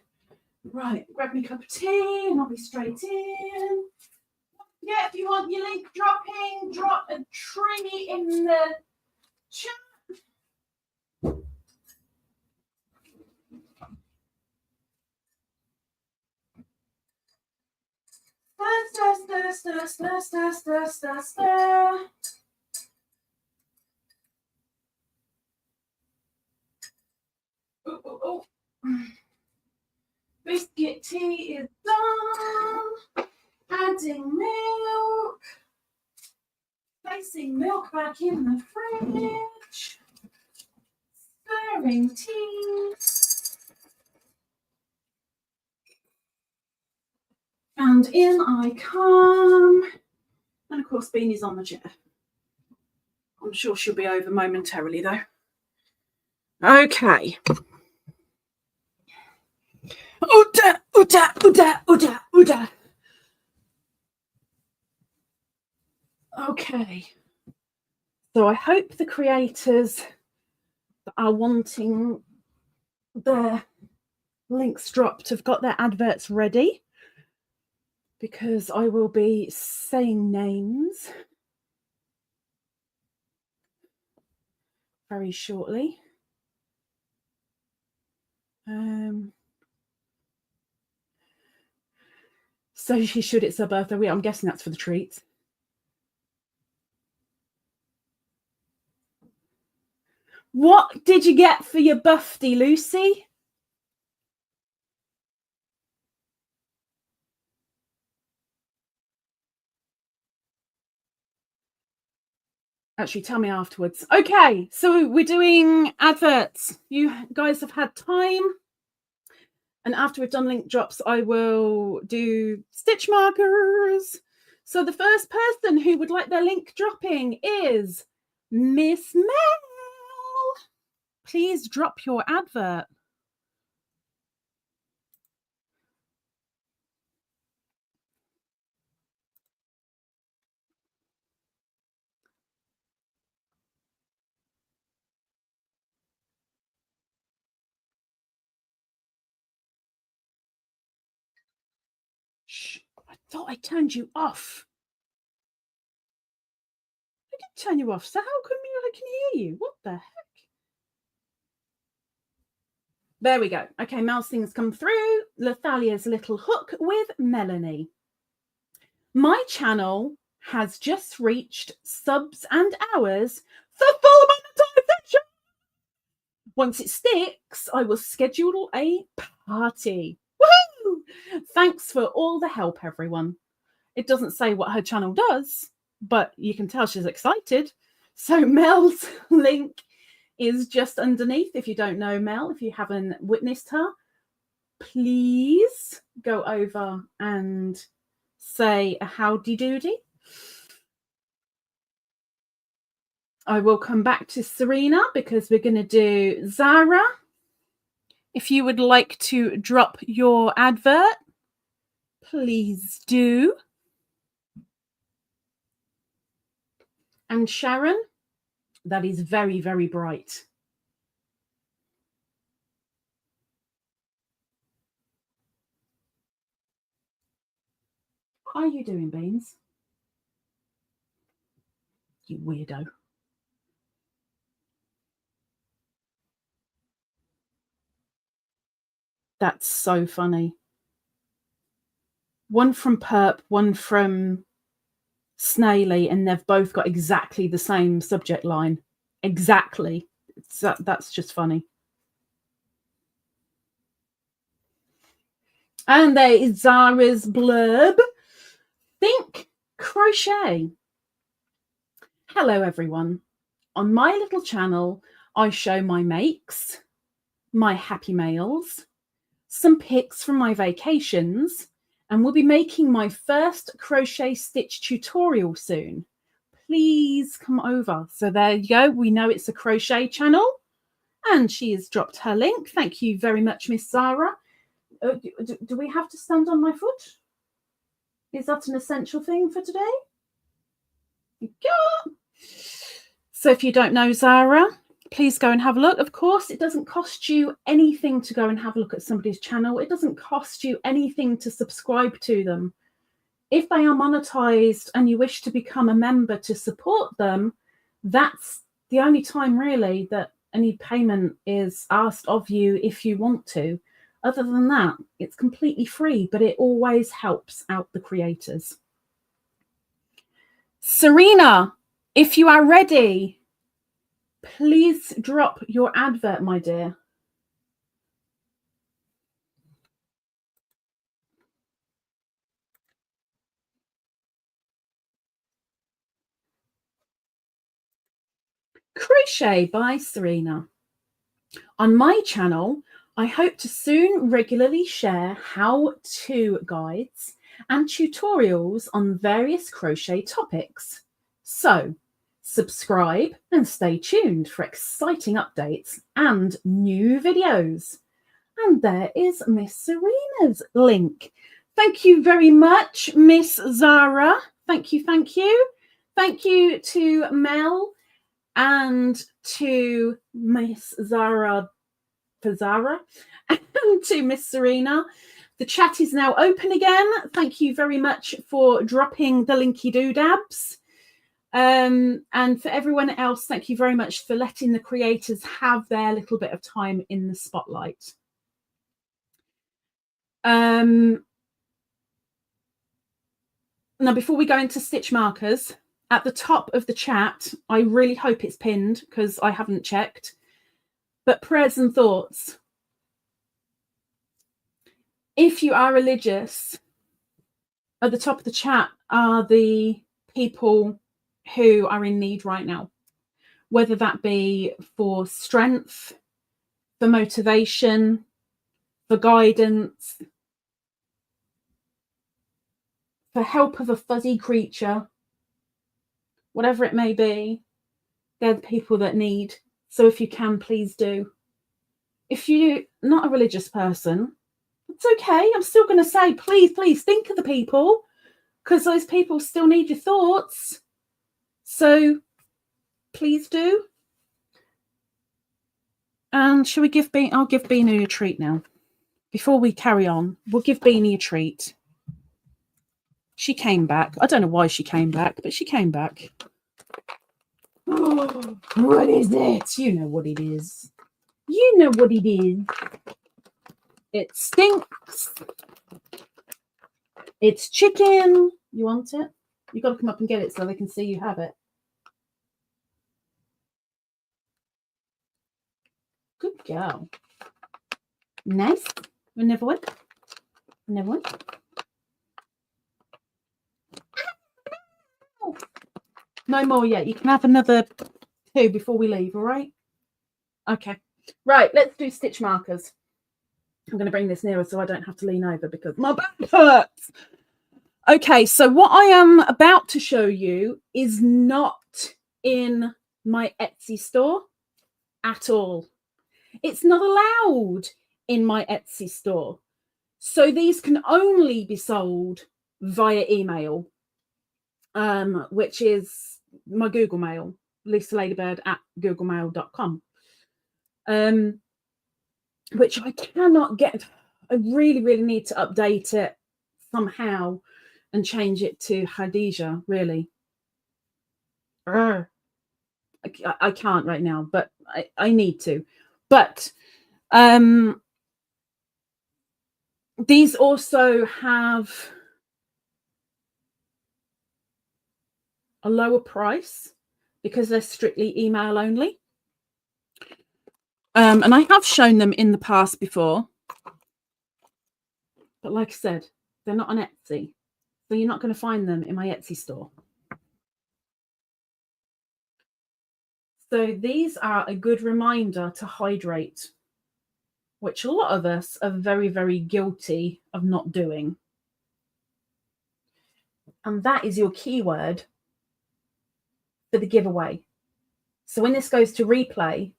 Right, grab me a cup of tea and I'll be straight in. Yeah, if you want your link dropping, drop a tree in the chat. Stir, stir, stir, stir, stir, stir, stir. Oh. Biscuit tea is done. Adding milk. Placing milk back in the fridge. Stirring tea. And in I come. And of course, Beanie's on the chair. I'm sure she'll be over momentarily though. Okay. Uda, uda, uda, uda, uda. Okay. So I hope the creators that are wanting their links dropped have got their adverts ready, because I will be saying names very shortly. So she should, it's her birthday week. I'm guessing that's for the treats. What did you get for your birthday, Lucy? Actually, tell me afterwards. Okay, so we're doing adverts. You guys have had time And after we've done link drops, I will do stitch markers. So the first person who would like their link dropping is Miss Mel. Please drop your advert. Shh, I thought I turned you off. I did turn you off, so how come I can hear you? What the heck? There we go. Okay, Mel's things come through. Lethalia's little hook with Melanie. My channel has just reached subs and hours for full monetization. Once it sticks, I will schedule a party. Woohoo! Thanks for all the help, everyone. It doesn't say what her channel does, but you can tell she's excited. So Mel's link is just underneath. If you don't know Mel, if you haven't witnessed her, please go over and say a howdy doody. I will come back to Serena because we're going to do Zara. If you would like to drop your advert, please do. And Sharon, that is very, very bright. How are you doing, Beans? You weirdo. That's so funny. One from Perp, one from Snaily, and they've both got exactly the same subject line. Exactly. That's just funny. And there is Zara's blurb. Think crochet. Hello, everyone. On my little channel, I show my makes, my happy mails, some pics from my vacations, and we'll be making my first crochet stitch tutorial soon. Please come over. So there you go. We know it's a crochet channel, and she has dropped her link. Thank you very much, Miss Zara. Do we have to stand on my foot? Is that an essential thing for today? Yeah. So if you don't know Zara, please go and have a look. Of course, it doesn't cost you anything to go and have a look at somebody's channel. It doesn't cost you anything to subscribe to them. If they are monetized and you wish to become a member to support them, that's the only time really that any payment is asked of you if you want to. Other than that, it's completely free, but it always helps out the creators. Serena, if you are ready, please drop your advert, my dear. Crochet by Serena. On my channel, I hope to soon regularly share how-to guides and tutorials on various crochet topics. So, subscribe and stay tuned for exciting updates and new videos. And there is Miss Serena's link. Thank you very much, Miss Zara. Thank you, thank you. Thank you to Mel and to Miss Zara for Zara and to Miss Serena. The chat is now open again. Thank you very much for dropping the linky doodabs. And for everyone else, thank you very much for letting the creators have their little bit of time in the spotlight. Now, before we go into stitch markers, at the top of the chat, I really hope it's pinned because I haven't checked, but prayers and thoughts. If you are religious, at the top of the chat are the people who are in need right now, whether that be for strength, for motivation, for guidance, for help of a fuzzy creature, whatever it may be, they're the people that need. So if you can, please do. If you're not a religious person, it's okay. I'm still going to say, please, please think of the people, because those people still need your thoughts. So please do. And shall we give Beanie? I'll give Beanie a treat now. Before we carry on, we'll give Beanie a treat. She came back. I don't know why she came back, but she came back. Oh, what is it? You know what it is. You know what it is. It stinks. It's chicken. You want it? You've got to come up and get it so they can see you have it. Good girl. Nice. Another one. Another one. No more yet. You can have another 2 before we leave, all right? Okay. Right, let's do stitch markers. I'm going to bring this nearer so I don't have to lean over because my back hurts. Okay, so what I am about to show you is not in my Etsy store at all. It's not allowed in my Etsy store. So these can only be sold via email, which is my Google Mail, lisaladybird@googlemail.com, which I cannot get. I really, really need to update it somehow and change it to Khadija, really. I can't right now, but I need to. But these also have a lower price because they're strictly email only. And I have shown them in the past before. But like I said, they're not on Etsy. So you're not going to find them in my Etsy store. So these are a good reminder to hydrate, which a lot of us are very, very guilty of not doing. And that is your keyword for the giveaway. So when this goes to replay,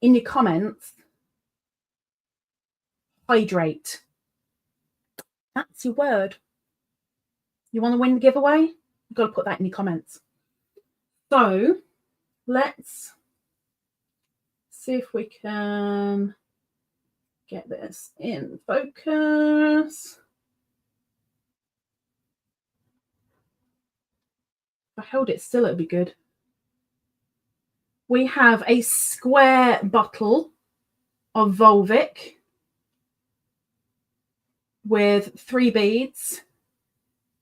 in your comments, hydrate. That's your word. You want to win the giveaway? You've got to put that in your comments. So let's see if we can get this in focus. If I held it still, it'd be good. We have a square bottle of Volvic with 3 beads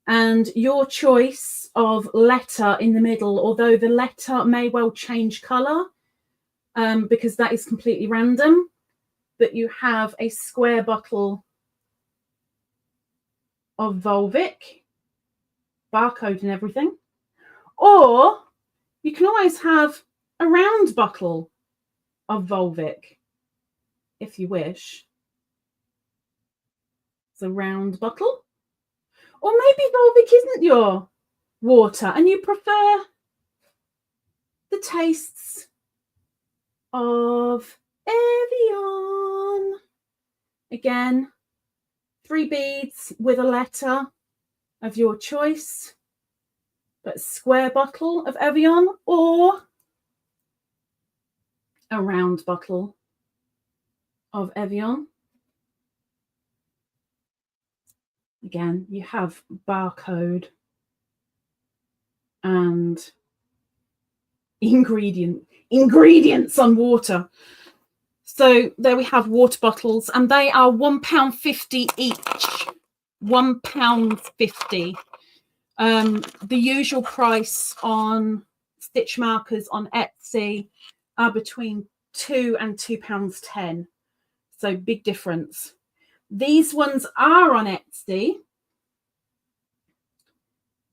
and your choice of letter in the middle, although the letter may well change colour because that is completely random, but you have a square bottle of Volvic, barcode and everything, or you can always have a round bottle of Volvic if you wish. It's a round bottle. Or maybe Volvic isn't your water and you prefer the tastes of Evian. Again, 3 beads with a letter of your choice, but square bottle of Evian or a round bottle of Evian. Again, you have barcode and ingredients on water. So there we have water bottles, and they are £1.50 each. £1.50. The usual price on Stitchmarkers on Etsy are between £2 and £2.10. So big difference. These ones are on Etsy,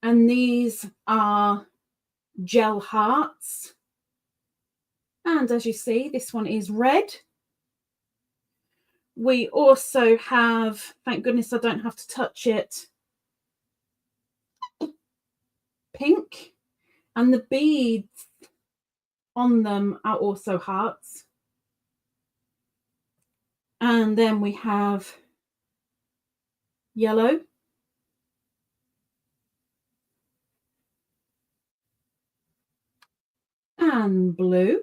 and these are gel hearts. And as you see, this one is red We also have, thank goodness I don't have to touch it, pink, and the beads on them are also hearts. And then we have yellow, and blue,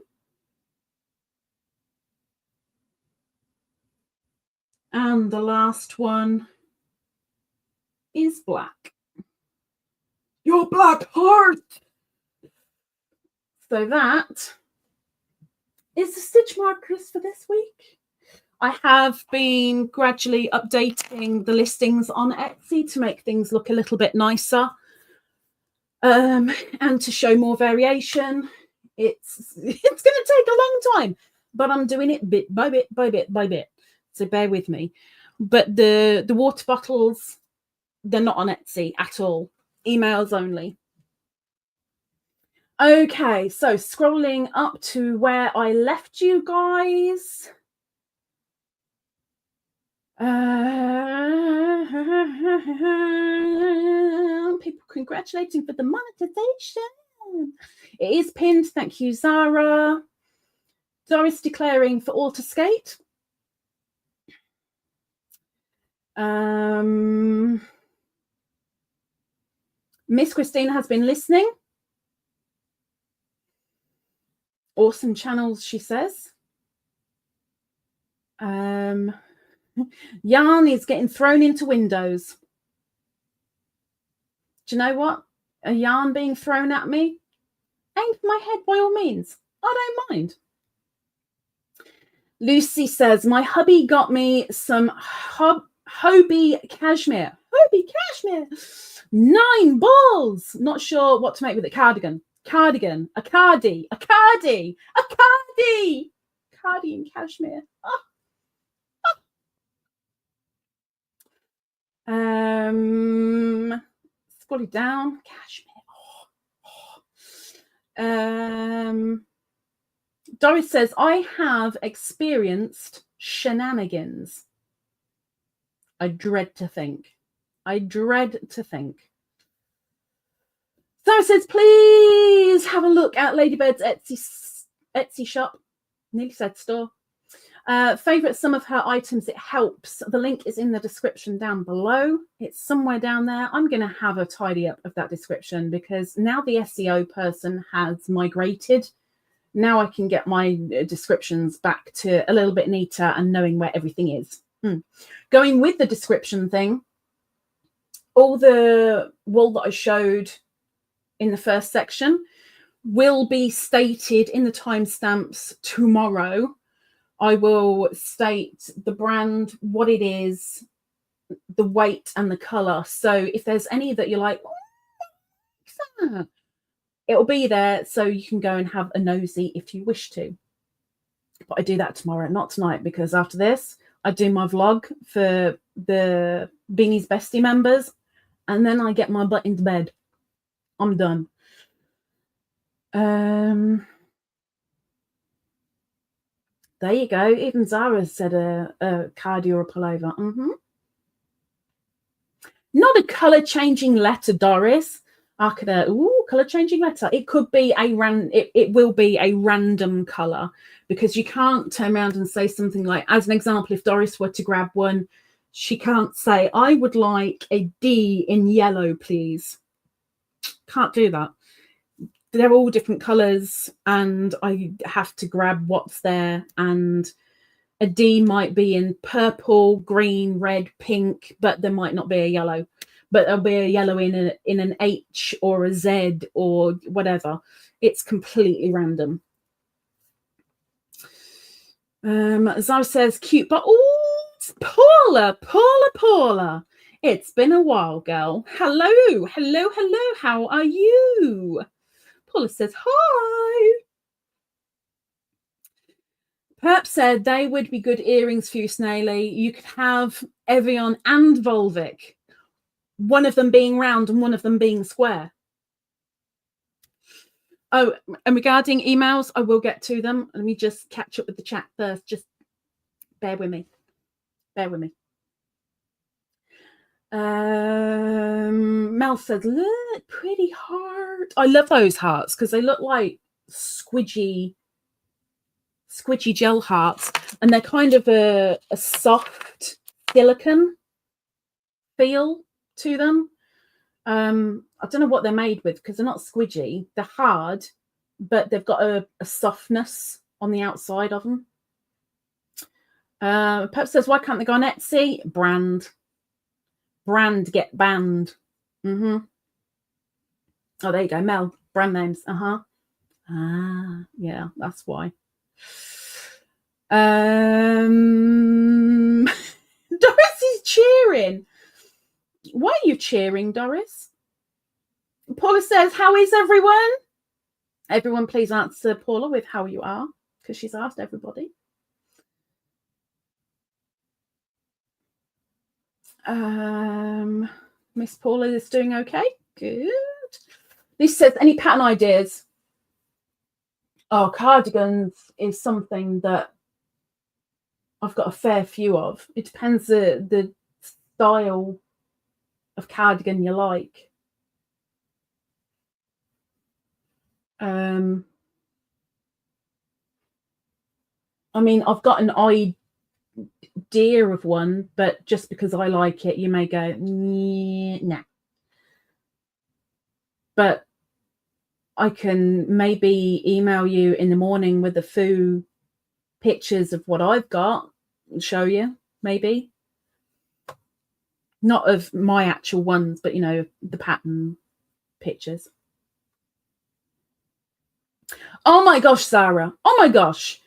and the last one is black. Your black heart. So that is the stitch markers for this week. I have been gradually updating the listings on Etsy to make things look a little bit nicer, and to show more variation. It's going to take a long time, but I'm doing it bit by bit by bit by bit. So bear with me. But the water bottles, they're not on Etsy at all. Emails only. Okay, so scrolling up to where I left you guys. People congratulating for the monetization. It is pinned. Thank you, Zara. Doris declaring for all to skate. Miss Christina has been listening. Awesome channels, she says. Yarn is getting thrown into windows. Do you know what? A yarn being thrown at me? Aim for my head by all means. I don't mind. Lucy says, my hubby got me some Hobie cashmere. Hobie cashmere. 9 balls. Not sure what to make with it. Cardigan. Cardigan. A cardi. A cardi. A cardi. Cardi and cashmere. Oh. Scroll it down. Cashmere. Doris says, I have experienced shenanigans. I dread to think. I dread to think. So it says, please have a look at Ladybird's Etsy shop. Nearly said store. Favorite some of her items, it helps. The link is in the description down below. It's somewhere down there. I'm going to have a tidy up of that description because now the SEO person has migrated. Now I can get my descriptions back to a little bit neater and knowing where everything is. Going with the description thing, all the wool that I showed in the first section will be stated in the timestamps tomorrow. I will state the brand, what it is, the weight and the colour. So if there's any that you're like, oh, it'll be there so you can go and have a nosy if you wish to. But I do that tomorrow, not tonight, because after this, I do my vlog for the Beanies Bestie members, and then I get my butt into bed. I'm done. There you go. Even Zara said a cardi or a pullover. Not a colour changing letter, Doris. I could colour changing letter. It could be it will be a random colour, because you can't turn around and say something like, as an example, if Doris were to grab one, she can't say, I would like a D in yellow, please. Can't do that. They're all different colours and I have to grab what's there, and a D might be in purple, green, red, pink, but there might not be a yellow. But there'll be a yellow in an H or a Z or whatever. It's completely random. Zara says, cute, but Paula. It's been a while, girl. Hello. How are you? Paula says, hi. Perp said they would be good earrings for you, Snaily. You could have Evian and Volvic, one of them being round and one of them being square. Oh, and regarding emails, I will get to them. Let me just catch up with the chat first. Just bear with me. Bear with me. Mel says, look, pretty heart. I love those hearts because they look like squidgy gel hearts, and they're kind of a soft silicone feel to them. I don't know what they're made with because they're not squidgy. They're hard, but they've got a softness on the outside of them. Pep says, why can't they go on Etsy? Brand get banned. Oh, there you go, Mel. Brand names. Yeah, that's why. Doris is cheering. Why are you cheering, Doris? Paula says, how is everyone? Everyone, please answer Paula with how you are, because she's asked everybody. Miss Paula is doing okay. Good. This says, any pattern ideas? Oh, cardigans is something that I've got a fair few of. It depends the style of cardigan you like. I mean, I've got an idea of one, but just because I like it, you may go, nah. But I can maybe email you in the morning with a few pictures of what I've got and show you, maybe. Not of my actual ones, but, you know, the pattern pictures. Oh my gosh, Sarah. Oh my gosh.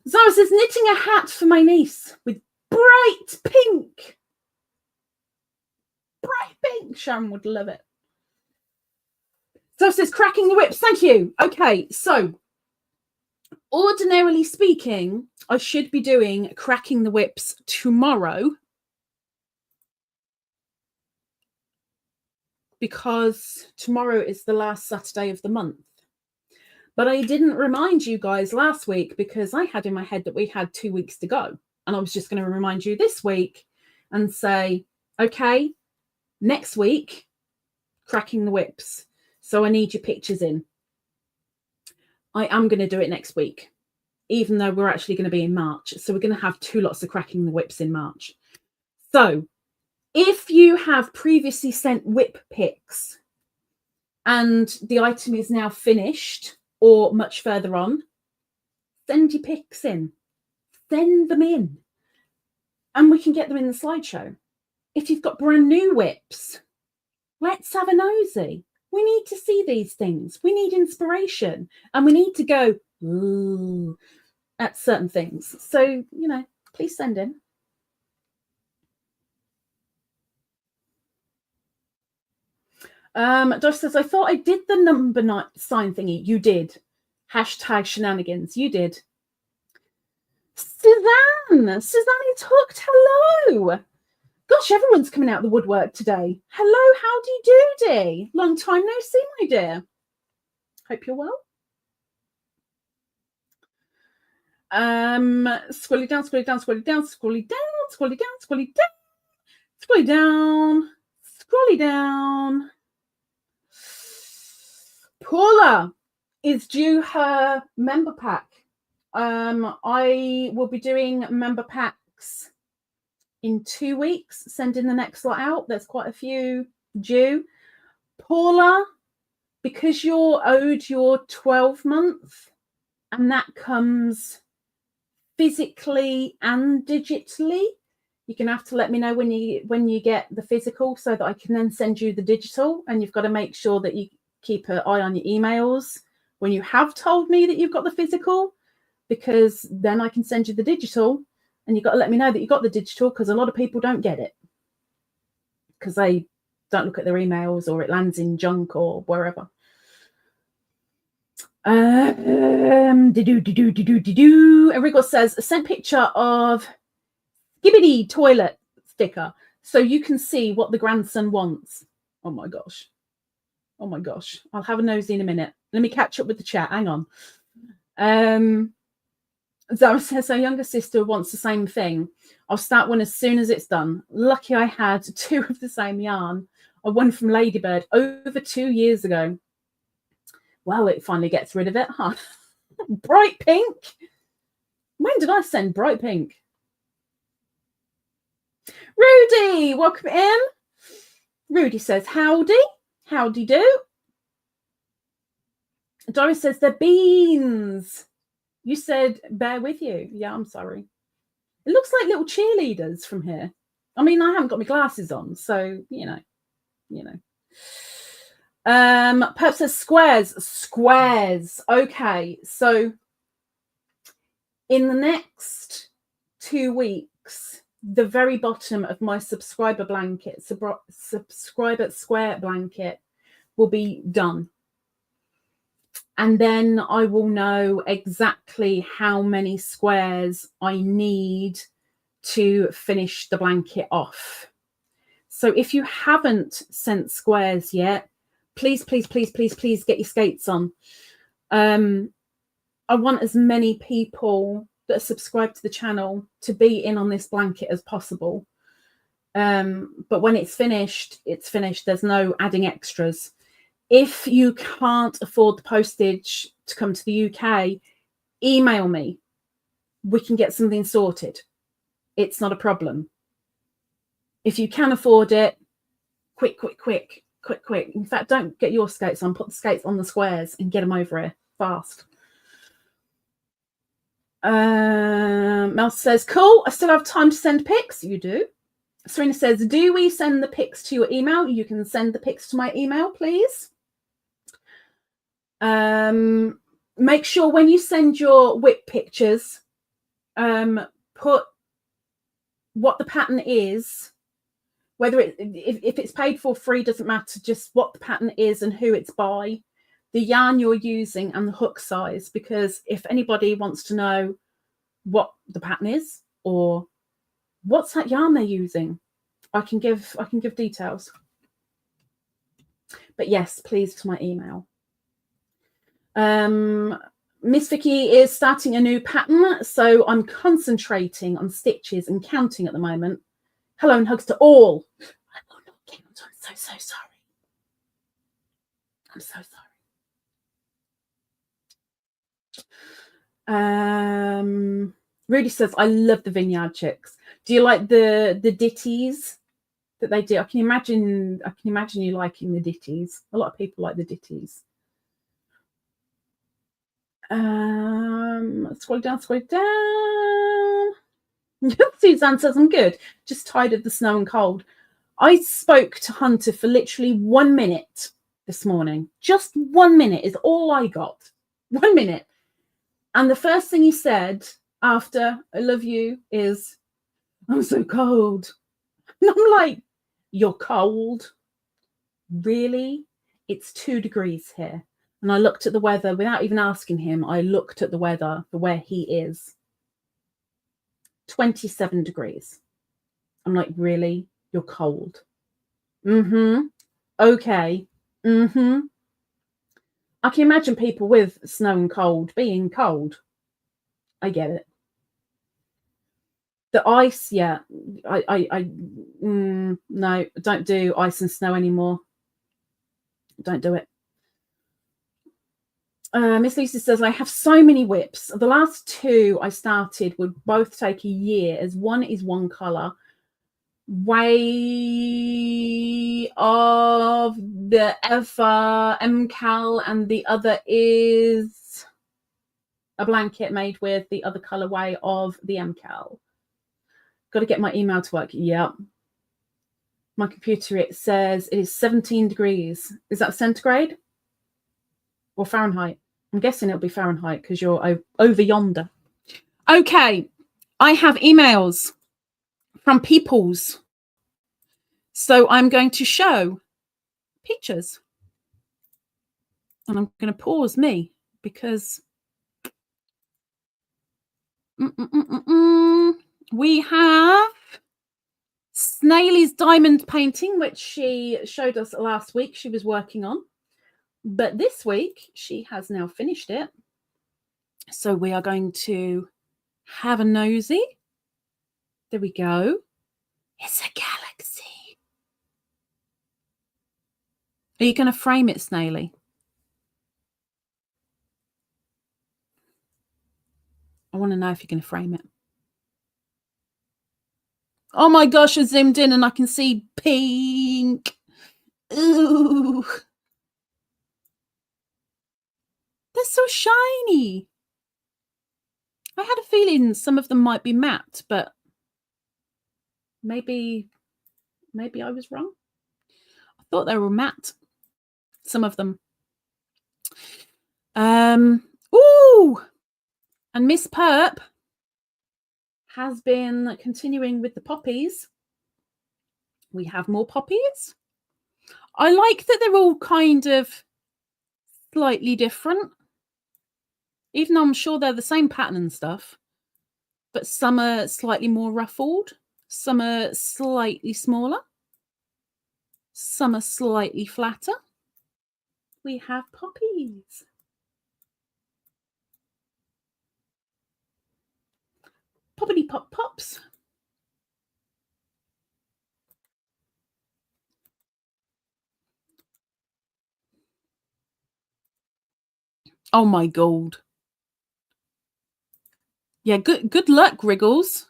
Zara says, knitting a hat for my niece with bright pink. Bright pink. Sharon would love it. Zara says, cracking the whips. Thank you. Okay, so ordinarily speaking, I should be doing cracking the whips tomorrow because tomorrow is the last Saturday of the month. But I didn't remind you guys last week because I had in my head that we had 2 weeks to go. And I was just going to remind you this week and say, okay, next week, cracking the whips. So I need your pictures in. I am going to do it next week, even though we're actually going to be in March. So we're going to have 2 lots of cracking the whips in March. So if you have previously sent whip pics and the item is now finished, or much further on, send your pics in. Send them in. And we can get them in the slideshow. If you've got brand new whips, let's have a nosy. We need to see these things. We need inspiration. And we need to go, ooh, at certain things. So, you know, please send in. Dosh says, I thought I did the number sign thingy. You did. Hashtag shenanigans. You did. Suzanne is hooked. Hello. Gosh, everyone's coming out of the woodwork today. Hello, howdy doody. Long time no see, my dear. Hope you're well. Scrolly down, scrolly down, scrolly down, scrolly down, scrolly down, scrolly down, scrolly down, scrolly down. Paula is due her member pack. I will be doing member packs in 2 weeks, sending the next lot out. There's quite a few due. Paula, because you're owed your 12-month, and that comes physically and digitally, you're going to have to let me know when you get the physical so that I can then send you the digital. And you've got to make sure that you keep an eye on your emails when you have told me that you've got the physical, because then I can send you the digital, and you've got to let me know that you got the digital, because a lot of people don't get it because they don't look at their emails, or it lands in junk or wherever. Enrico says, send picture of Skibbity toilet sticker so you can see what the grandson wants. Oh my gosh. Oh my gosh. I'll have a nosy in a minute. Let me catch up with the chat. Hang on. Zara says her younger sister wants the same thing. I'll start one as soon as it's done. Lucky I had 2 of the same yarn. I won from Ladybird over 2 years ago. Well, it finally gets rid of it, huh? Bright pink. When did I send bright pink? Rudy, welcome in. Rudy says, howdy. Howdy do. Doris says, they're beans. You said, bear with you. Yeah, I'm sorry. It looks like little cheerleaders from here. I mean, I haven't got my glasses on, so, you know. Perhaps says squares. Okay, so in the next 2 weeks, the very bottom of my subscriber blanket, subscriber square blanket will be done. And then I will know exactly how many squares I need to finish the blanket off. So if you haven't sent squares yet, please get your skates on. I want as many people that are subscribed to the channel to be in on this blanket as possible. But when it's finished, it's finished. There's no adding extras. If you can't afford the postage to come to the UK, email me. We can get something sorted. It's not a problem. If you can afford it, quick. In fact, don't get your skates on. Put the skates on the squares and get them over here fast. Mel says, cool. I still have time to send pics. You do. Serena says, do we send the pics to your email? You can send the pics to my email, please. Make sure when you send your whip pictures, put what the pattern is, whether if it's paid for free, doesn't matter, just what the pattern is and who it's by, the yarn you're using and the hook size, because if anybody wants to know what the pattern is or what's that yarn they're using, I can give details. But yes, please, to my email. Miss Vicky is starting a new pattern, so I'm concentrating on stitches and counting at the moment. Hello and hugs to all. I will not count. I'm so sorry. I'm so sorry. Rudy says, I love the Vineyard Chicks. Do you like the ditties that they do? I can imagine you liking the ditties. A lot of people like the ditties. Scroll down. Suzanne says, I'm good. Just tired of the snow and cold. I spoke to Hunter for literally 1 minute this morning. Just 1 minute is all I got. 1 minute. And the first thing he said after I love you is, I'm so cold. And I'm like, you're cold? Really? It's 2 degrees here. And I looked at the weather without even asking him. I looked at the weather for where he is. 27 degrees. I'm like, really? You're cold? Okay. I can imagine people with snow and cold being cold. I get it. The ice, yeah. No, don't do ice and snow anymore. Don't do it. Miss Lucy says, I have so many whips. The last 2 I started would both take a year, as one is one colour. Way of the Eva MCal, and the other is a blanket made with the other colourway of the MCal. Got to get my email to work. Yeah. My computer, it says it is 17 degrees. Is that centigrade or Fahrenheit? I'm guessing it'll be Fahrenheit because you're over yonder. Okay, I have emails from peoples. So I'm going to show pictures. And I'm going to pause me because we have Snailey's diamond painting, which she showed us last week she was working on. But this week, she has now finished it. So we are going to have a nosy. There we go. It's a galaxy. Are you going to frame it, Snaily? I want to know if you're going to frame it. Oh my gosh, I zoomed in and I can see pink. Ooh. They're so shiny. I had a feeling some of them might be matte, but maybe I was wrong. I thought they were matte, some of them. Ooh, and Miss Perp has been continuing with the poppies. We have more poppies. I like that they're all kind of slightly different, even though I'm sure they're the same pattern and stuff, but some are slightly more ruffled, some are slightly smaller, some are slightly flatter. We have poppies. Poppity pop pops. Oh my god. Yeah, good luck, Wriggles.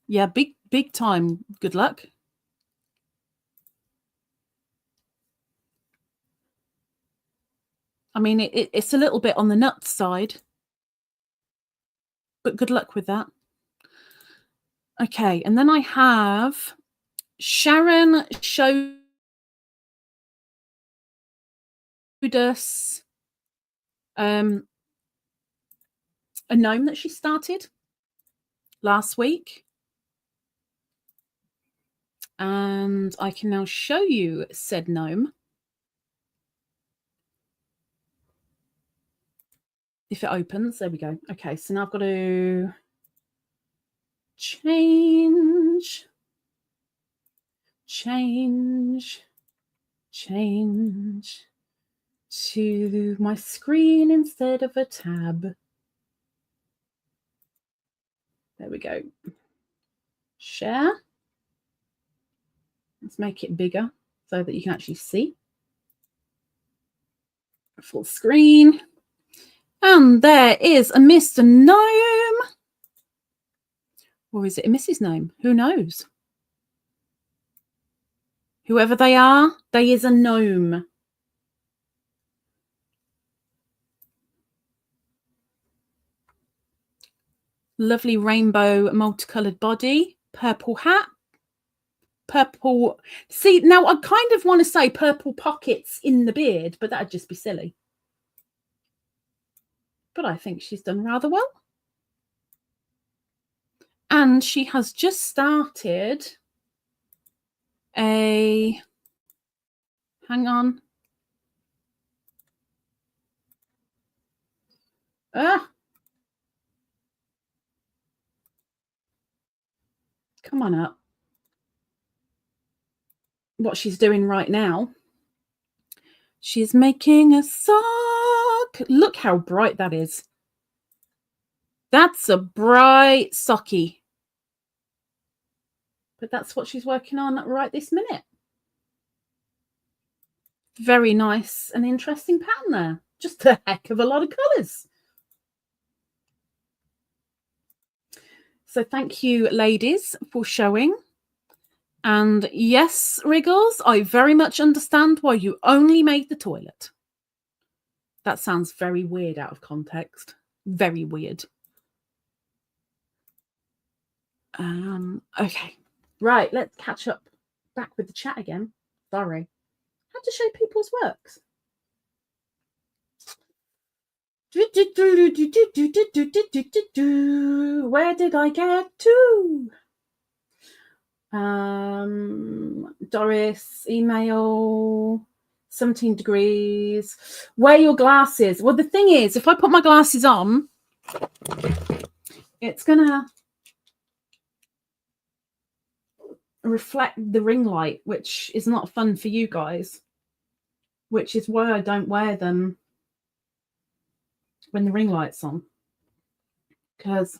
Yeah, big time. Good luck. I mean, it's a little bit on the nuts side, but good luck with that. Okay, and then I have Sharon showed us a gnome that she started last week. And I can now show you said gnome. If it opens, there we go. Okay, so now I've got to change to my screen instead of a tab. There we go. Share. Let's make it bigger so that you can actually see. Full screen. And there is a Mr. Gnome. Or is it a Mrs. Gnome? Who knows? Whoever they are, they is a gnome. Lovely rainbow multicolored body, purple hat, purple. See, now I kind of want to say purple pockets in the beard, but that'd just be silly. But I think she's done rather well. And she has just started a, hang on. Come on up. What she's doing right now, she's making a sock. Look how bright that is. That's a bright socky. But that's what she's working on right this minute. Very nice and interesting pattern there. Just a heck of a lot of colours. So thank you, ladies, for showing. And yes, Wriggles, I very much understand why you only made the toilet. That sounds very weird out of context. Very weird. Okay. Right, let's catch up back with the chat again. Sorry. How to show people's works. Where did I get to? Doris, email, 17 degrees. Wear your glasses. Well, the thing is, if I put my glasses on, it's going to reflect the ring light, which is not fun for you guys, which is why I don't wear them when the ring light's on, because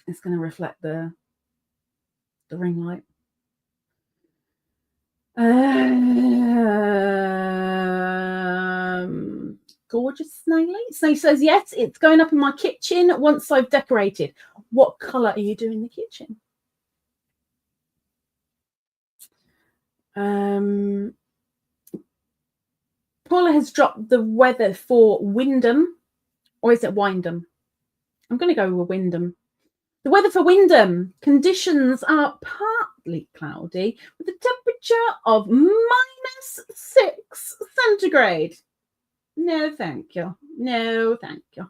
it's going to reflect the ring light. Gorgeous Snaily. Snaily says, yes, it's going up in my kitchen once I've decorated. What colour are you doing in the kitchen? Paula has dropped the weather for Wyndham, or is it Windham? I'm going to go with Wyndham. The weather for Wyndham, conditions are partly cloudy with a temperature of -6 centigrade. No, thank you. No, thank you.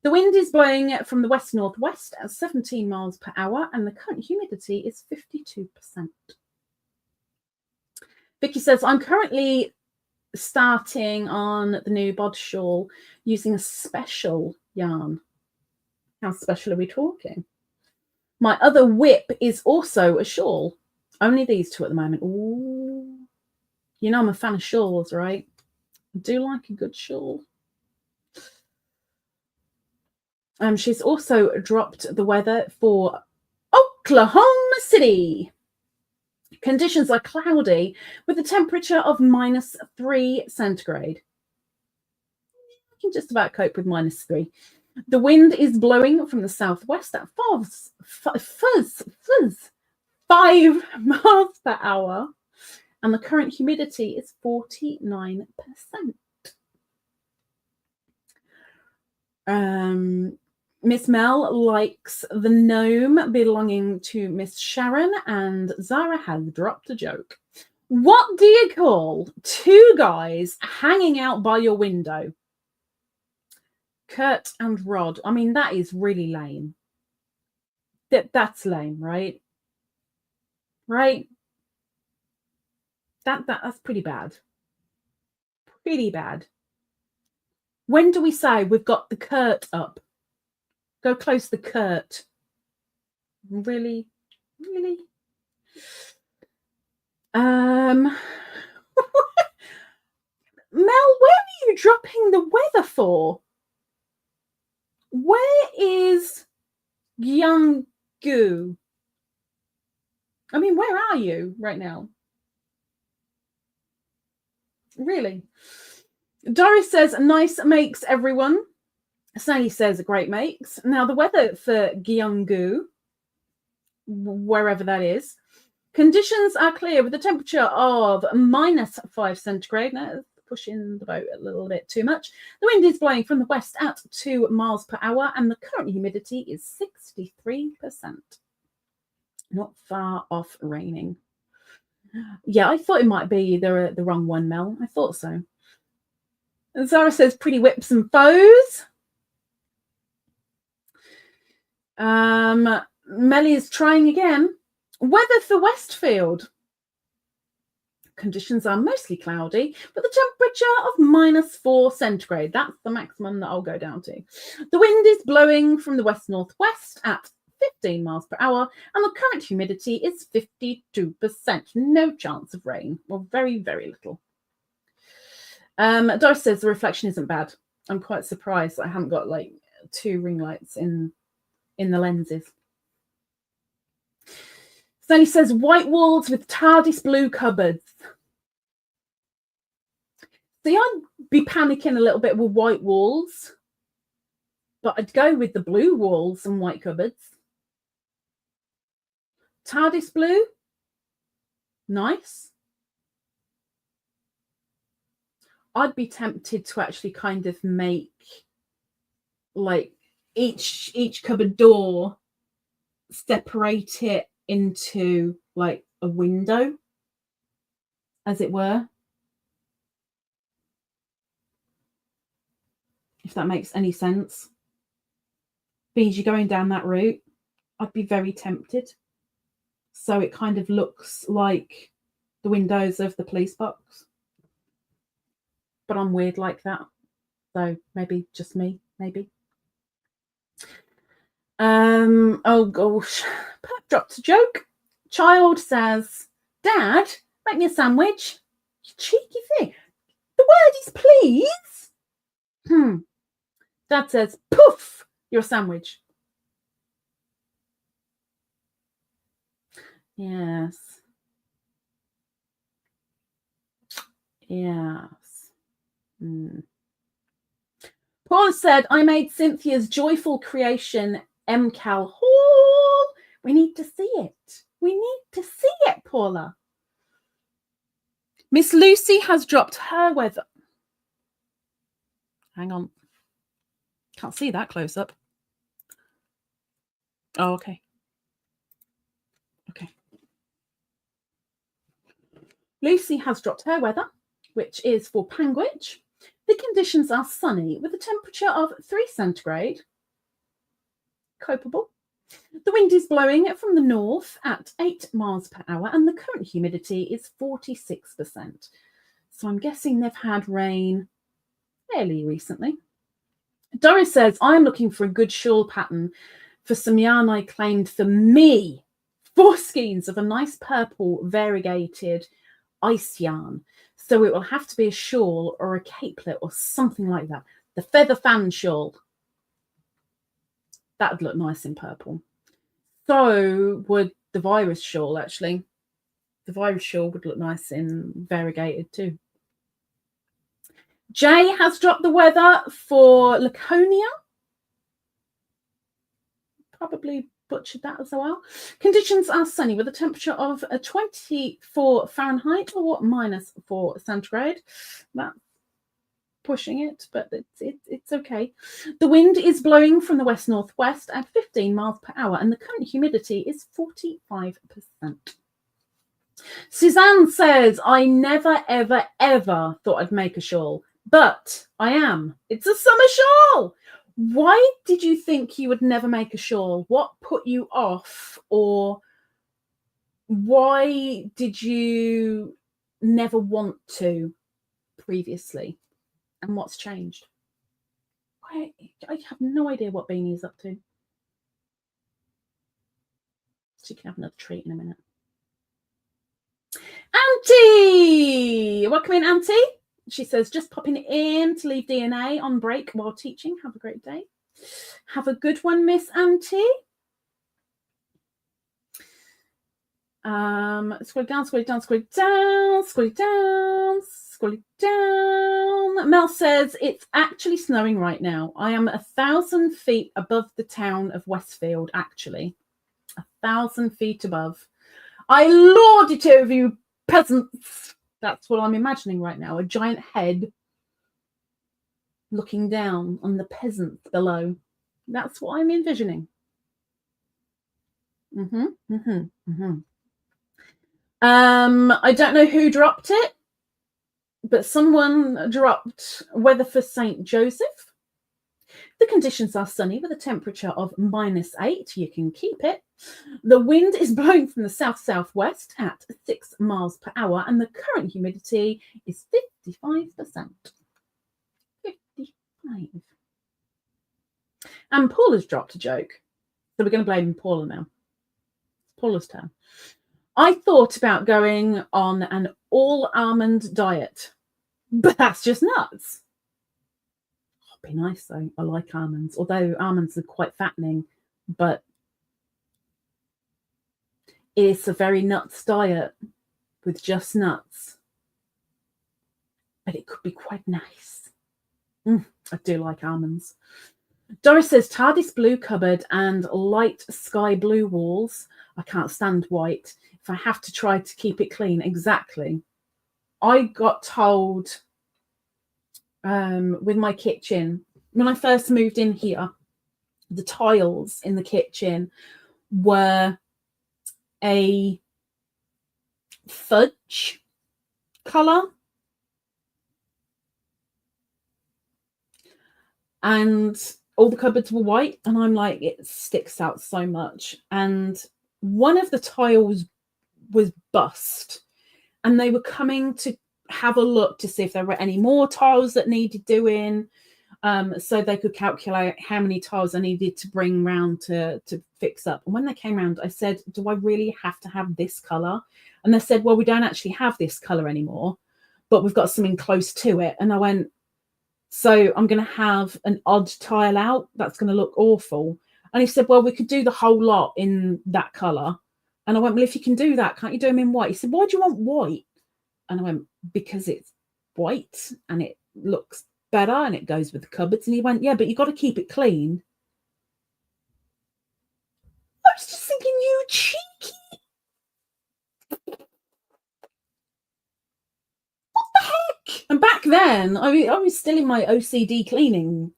The wind is blowing from the west-northwest at 17 miles per hour, and the current humidity is 52%. Vicky says, I'm currently starting on the new bod shawl using a special yarn. How special are we talking? My other whip is also a shawl. Only these two at the moment. Ooh. You know I'm a fan of shawls, right? I do like a good shawl. She's also dropped the weather for Oklahoma City. Conditions are cloudy with a temperature of -3 centigrade. I can just about cope with -3. The wind is blowing from the southwest at 5 miles per hour, and the current humidity is 49%. Miss Mel likes the gnome belonging to Miss Sharon, and Zara has dropped a joke. What do you call two guys hanging out by your window? Kurt and Rod. I mean, that is really lame. That's lame, right? Right? That's pretty bad. Pretty bad. When do we say we've got the Kurt up? Go close the Kurt. Really? Really? Mel, where are you dropping the weather for? Where is Gyeonggu? I mean, where are you right now? Really? Doris says, nice makes, everyone. Sally says, great makes. Now, the weather for Gyeonggu, wherever that is, conditions are clear with a temperature of -5 centigrade. Now, pushing the boat a little bit too much. The wind is blowing from the west at 2 miles per hour, and the current humidity is 63%. Not far off raining. Yeah, I thought it might be the wrong one, Mel. I thought so. And Zara says, pretty whips and foes. Melly is trying again. Weather for Westfield. Conditions are mostly cloudy with a temperature of -4 centigrade. That's the maximum that I'll go down to. The wind is blowing from the west-northwest at 15 miles per hour, and the current humidity is 52%. No chance of rain, or very, very little. Doris says the reflection isn't bad. I'm quite surprised that I haven't got like 2 ring lights in the lenses. Sally says white walls with TARDIS blue cupboards. See, I'd be panicking a little bit with white walls, but I'd go with the blue walls and white cupboards. TARDIS blue, nice. I'd be tempted to actually kind of make like each cupboard door, separate it into like a window, as it were. If that makes any sense. Because you're going down that route, I'd be very tempted. So it kind of looks like the windows of the police box. But I'm weird like that. So maybe just me, maybe. Oh gosh. Pat dropped a joke. Child says, Dad, make me a sandwich. You cheeky thing. The word is cheese? Dad says, poof, you're a sandwich. Yes. Yes. Paula said, I made Cynthia's joyful creation MCal haul. We need to see it. We need to see it, Paula. Miss Lucy has dropped her weather. Hang on. Can't see that close up. Oh, okay. Okay. Lucy has dropped her weather, which is for Panguitch. The conditions are sunny with a temperature of 3 centigrade. Copable. The wind is blowing from the north at 8 miles per hour and the current humidity is 46%. So I'm guessing they've had rain fairly recently. Doris says, I'm looking for a good shawl pattern for some yarn I claimed for me. 4 skeins of a nice purple variegated ice yarn. So it will have to be a shawl or a capelet or something like that. The feather fan shawl. That would look nice in purple. So would the virus shawl, actually. The virus shawl would look nice in variegated too. Jay has dropped the weather for Laconia. Probably butchered that as well. Conditions are sunny with a temperature of 24 Fahrenheit or -4 centigrade. That's pushing it, but it's okay. The wind is blowing from the west-northwest at 15 miles per hour and the current humidity is 45%. Suzanne says, I never, ever, ever thought I'd make a shawl, but I am. It's a summer shawl. Why did you think you would never make a shawl? What put you off? Or why did you never want to previously? And what's changed? I have no idea what Beanie's up to. She can have another treat in a minute. Auntie! Welcome in, Auntie. She says, just popping in to leave DNA on break while teaching. Have a great day. Have a good one, Miss Auntie. Scroll down, scroll down, scroll down, scroll down, scroll down. Mel says, it's actually snowing right now. I am 1,000 feet above the town of Westfield, actually. 1,000 feet above. I lord it over you peasants. That's what I'm imagining right now. A giant head looking down on the peasants below. That's what I'm envisioning. I don't know who dropped it, but someone dropped weather for St. Joseph. The conditions are sunny with a temperature of -8. You can keep it. The wind is blowing from the south-southwest at 6 miles per hour and the current humidity is 55%. 55. And Paula's dropped a joke. So we're going to blame Paula now. It's Paula's turn. I thought about going on an all-almond diet, but that's just nuts. Oh, be nice though. I like almonds, although almonds are quite fattening, but it's a very nuts diet with just nuts. But it could be quite nice. I do like almonds. Doris says, TARDIS blue cupboard and light sky blue walls. I can't stand white. If I have to try to keep it clean. Exactly. I got told with my kitchen, when I first moved in here, the tiles in the kitchen were a fudge colour. And all the cupboards were white. And I'm like, it sticks out so much. And one of the tiles was bust. And they were coming to have a look to see if there were any more tiles that needed doing. So they could calculate how many tiles I needed to bring round to fix up. And when they came round, I said, do I really have to have this colour? And they said, well, we don't actually have this colour anymore, but we've got something close to it. And I went, So I'm going to have an odd tile out. That's going to look awful. And he said, well, we could do the whole lot in that colour. And I went, well, if you can do that, can't you do them in white? He said, why do you want white? And I went, because it's white and it looks better and it goes with the cupboards. And he went, yeah, but you've got to keep it clean. I was just thinking, you cheeky. What the heck? And back then, I was still in my OCD cleaning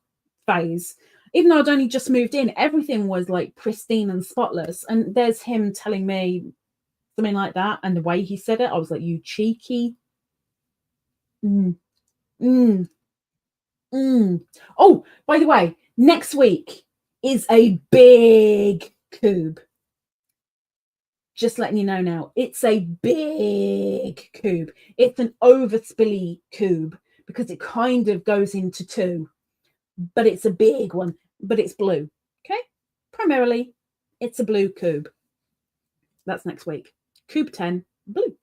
phase. Even though I'd only just moved in, everything was like pristine and spotless. And there's him telling me something like that. And the way he said it, I was like, you cheeky. Oh, by the way, next week is a big cube. Just letting you know now, it's a big cube. It's an overspilly cube because it kind of goes into two, but it's a big one, but it's blue. Okay, primarily it's a blue cube. That's next week. Cube 10, blue.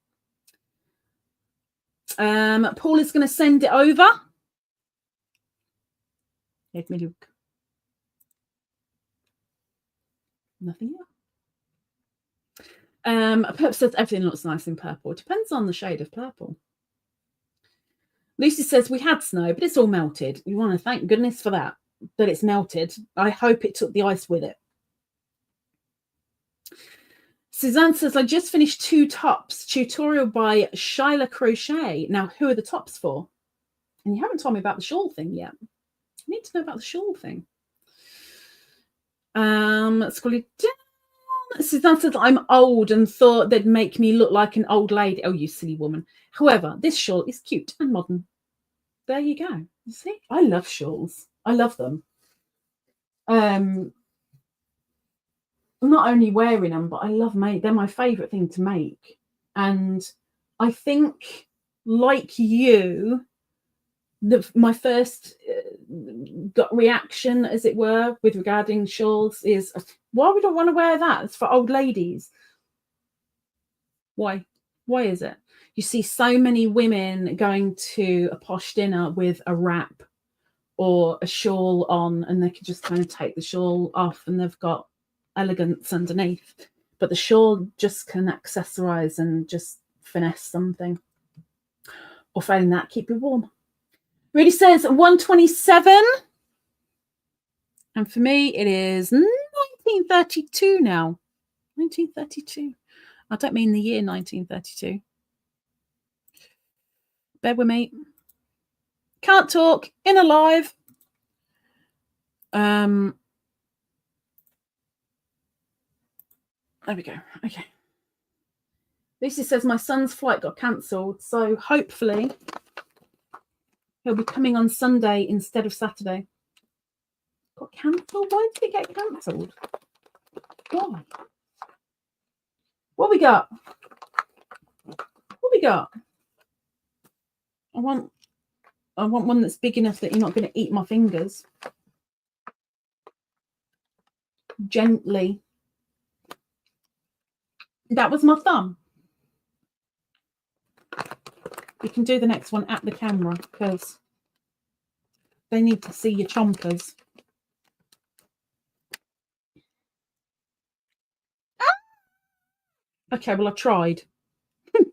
Paul is going to send it over. Let me look. Nothing yet. Pep says everything looks nice in purple. It depends on the shade of purple. Lucy says we had snow, but it's all melted. We want to thank goodness for that it's melted. I hope it took the ice with it. Suzanne says, I just finished 2 tops, tutorial by Shyla Crochet. Now, who are the tops for? And you haven't told me about the shawl thing yet. I need to know about the shawl thing. Scroll it down. Suzanne says, I'm old and thought they'd make me look like an old lady. Oh, you silly woman. However, this shawl is cute and modern. There you go. You see? I love shawls. I love them. I'm not only wearing them, but I love they're my favourite thing to make. And I think, like you, my first gut reaction, as it were, with regarding shawls is, why would I want to wear that? It's for old ladies. Why? Why is it? You see so many women going to a posh dinner with a wrap or a shawl on, and they can just kind of take the shawl off and they've got elegance underneath. But the shawl just can accessorize and just finesse something. Or failing that, keep you warm. Rudy says 127. And for me, it is 1932 now. 1932. I don't mean the year 1932. Bear with me. Can't talk. In alive. There we go. Okay. Lucy says my son's flight got cancelled, so hopefully he'll be coming on Sunday instead of Saturday. Got cancelled? Why did it get cancelled? Why? What we got? What we got? I want one that's big enough that you're not going to eat my fingers. Gently. That was my thumb. We can do the next one at the camera because they need to see your chompers. Okay, well, I tried.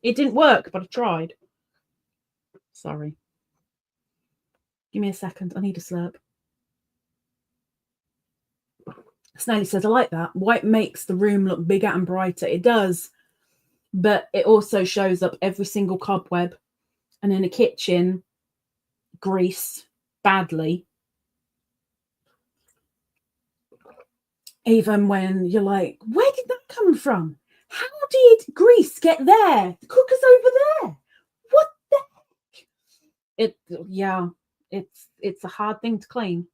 It didn't work, but I tried. Sorry. Give me a second. I need a slurp. Snelly says, I like that. White makes the room look bigger and brighter. It does. But it also shows up every single cobweb. And in a kitchen, grease badly. Even when you're like, where did that come from? How did grease get there? The cooker's over there. What the heck? It's a hard thing to clean.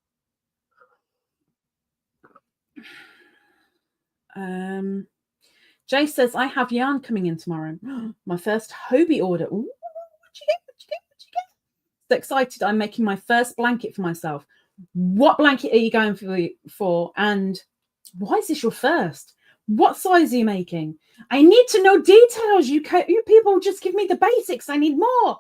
Jay says, I have yarn coming in tomorrow. My first Hobie order. Ooh, what'd you get? So excited. I'm making my first blanket for myself. What blanket are you going for? And why is this your first? What size are you making? I need to know details. You people just give me the basics. I need more.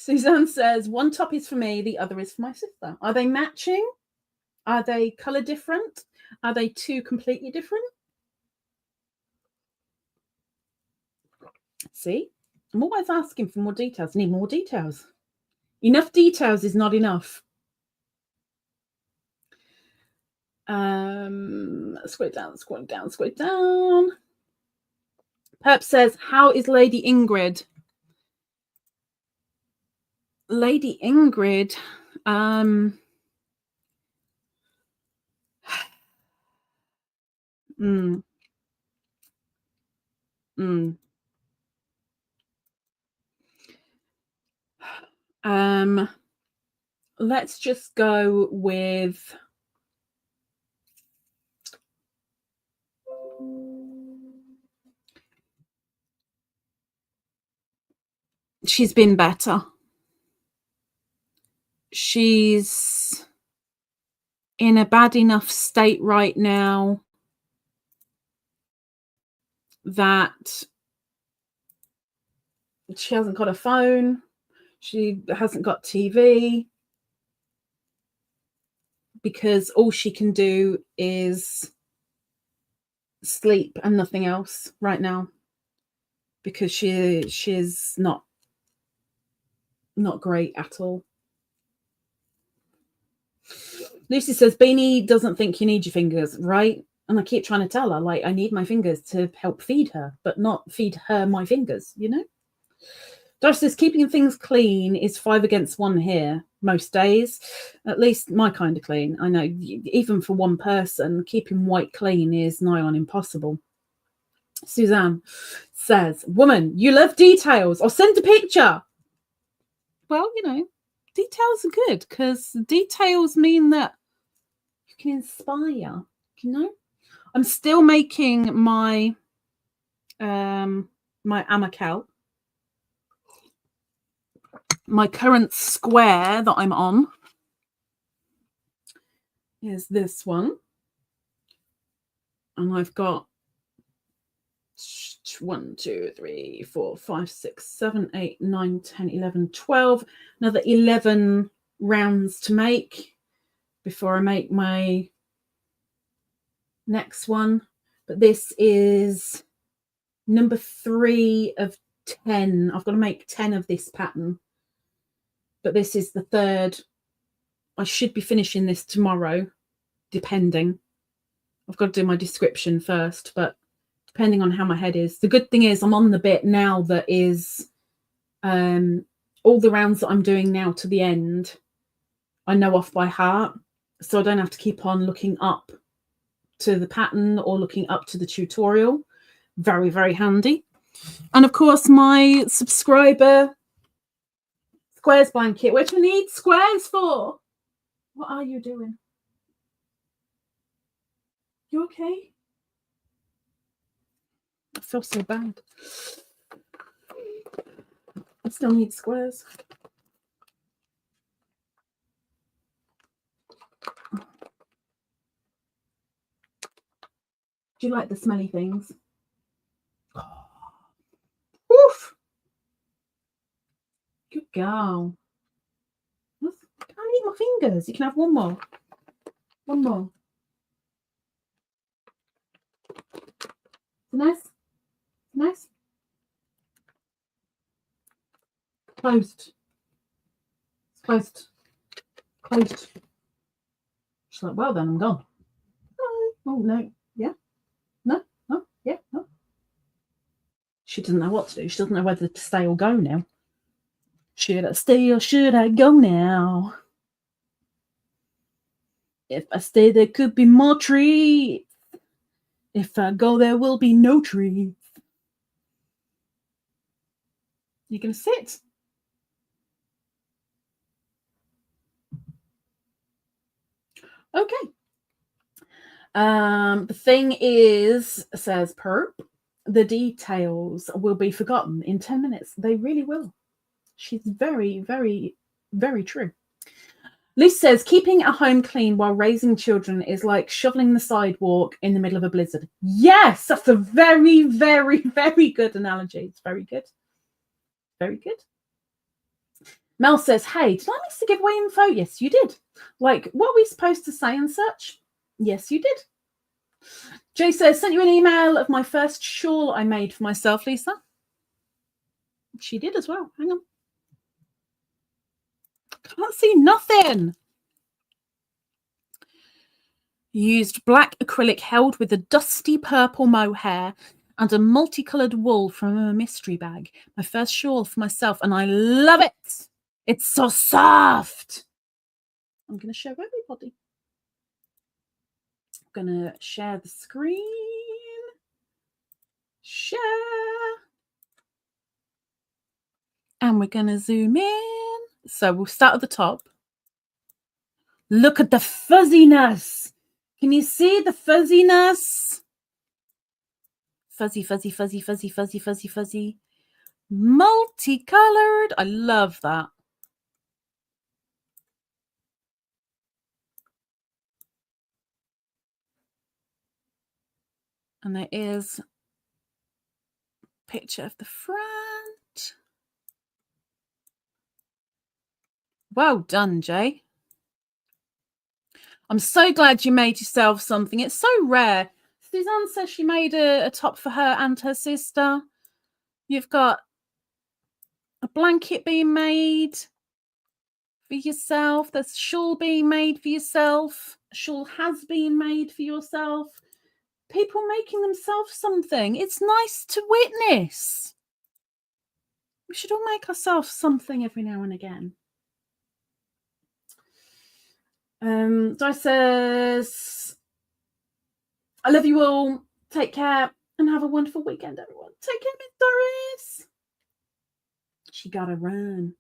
Suzanne says, one top is for me, the other is for my sister. Are they matching? Are they color different? Are they two completely different? See, I'm always asking for more details. I need more details. Enough details is not enough. Scroll down, scroll down, scroll down. Perp says, how is Lady Ingrid? Lady Ingrid, let's just go with she's been better. She's in a bad enough state right now that she hasn't got a phone. She hasn't got TV because all she can do is sleep and nothing else right now because she's not great at all. Lucy says, Beanie doesn't think you need your fingers, right? And I keep trying to tell her, like, I need my fingers to help feed her, but not feed her my fingers, you know? Josh says, keeping things clean is 5 against 1 here most days. At least my kind of clean. I know, even for one person, keeping white clean is nigh on impossible. Suzanne says, woman, you love details. I'll send a picture. Well, you know, details are good because details mean that you can inspire, you know? I'm still making my my amacal. My current square that I'm on is this one. And I've got 1, 2, 3, 4, 5, 6, 7, 8, 9, 10, 11, 12. Another 11 rounds to make before I make my next one. But this is number 3 of 10. I've got to make 10 of this pattern. But this is the 3rd. I should be finishing this tomorrow, depending. I've got to do my description first, but depending on how my head is. The good thing is I'm on the bit now that is all the rounds that I'm doing now to the end, I know off by heart. So I don't have to keep on looking up to the pattern or looking up to the tutorial. Very, very handy. And of course, my subscriber squares blanket, which I need squares for. What are you doing? You okay? I feel so bad. I still need squares. Do you like the smelly things? Woof! Good girl. I can't eat my fingers. You can have one more. One more. Nice? Nice? Closed. It's closed. Closed. She's like, well then, I'm gone. Oh, no. Yeah. No. No. Yeah. No. She doesn't know what to do. She doesn't know whether to stay or go now. Should I stay or should I go now? If I stay, there could be more treats. If I go, there will be no treats. You gonna sit? Okay. The thing is, says Perp, the details will be forgotten in 10 minutes. They really will. She's very, very, very true. Liz says, keeping a home clean while raising children is like shoveling the sidewalk in the middle of a blizzard. Yes, that's a very, very, very good analogy. It's very good. Very good. Mel says, hey, did I miss to give away info? Yes, you did. Like, what are we supposed to say and such? Yes, you did. Jay says, sent you an email of my first shawl I made for myself, Lisa. She did as well. Hang on. Can't see nothing. Used black acrylic held with a dusty purple mohair and a multicolored wool from a mystery bag. My first shawl for myself, and I love it. It's so soft. I'm going to show everybody. I'm going to share the screen. Share. And we're going to zoom in. So we'll start at the top. Look at the fuzziness. Can you see the fuzziness? Fuzzy, fuzzy, fuzzy, fuzzy, fuzzy, fuzzy, fuzzy. Multicolored. I love that. And there is a picture of the front. Well done, Jay. I'm so glad you made yourself something. It's so rare. Suzanne says she made a top for her and her sister. You've got a blanket being made for yourself. There's a shawl being made for yourself. A shawl has been made for yourself. People making themselves something. It's nice to witness. We should all make ourselves something every now and again. Di says, I love you all. Take care and have a wonderful weekend, everyone. Take care, Miss Doris. She gotta run.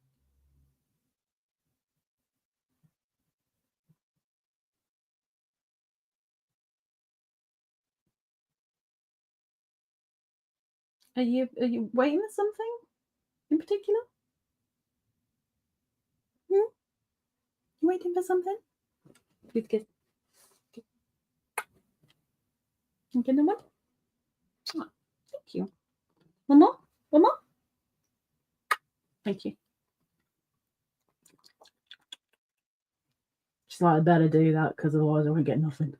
Are you waiting for something in particular? You waiting for something? Good. Okay, no more? Oh, thank you. One more? One more? Thank you. She's like, I better do that because otherwise I won't get nothing.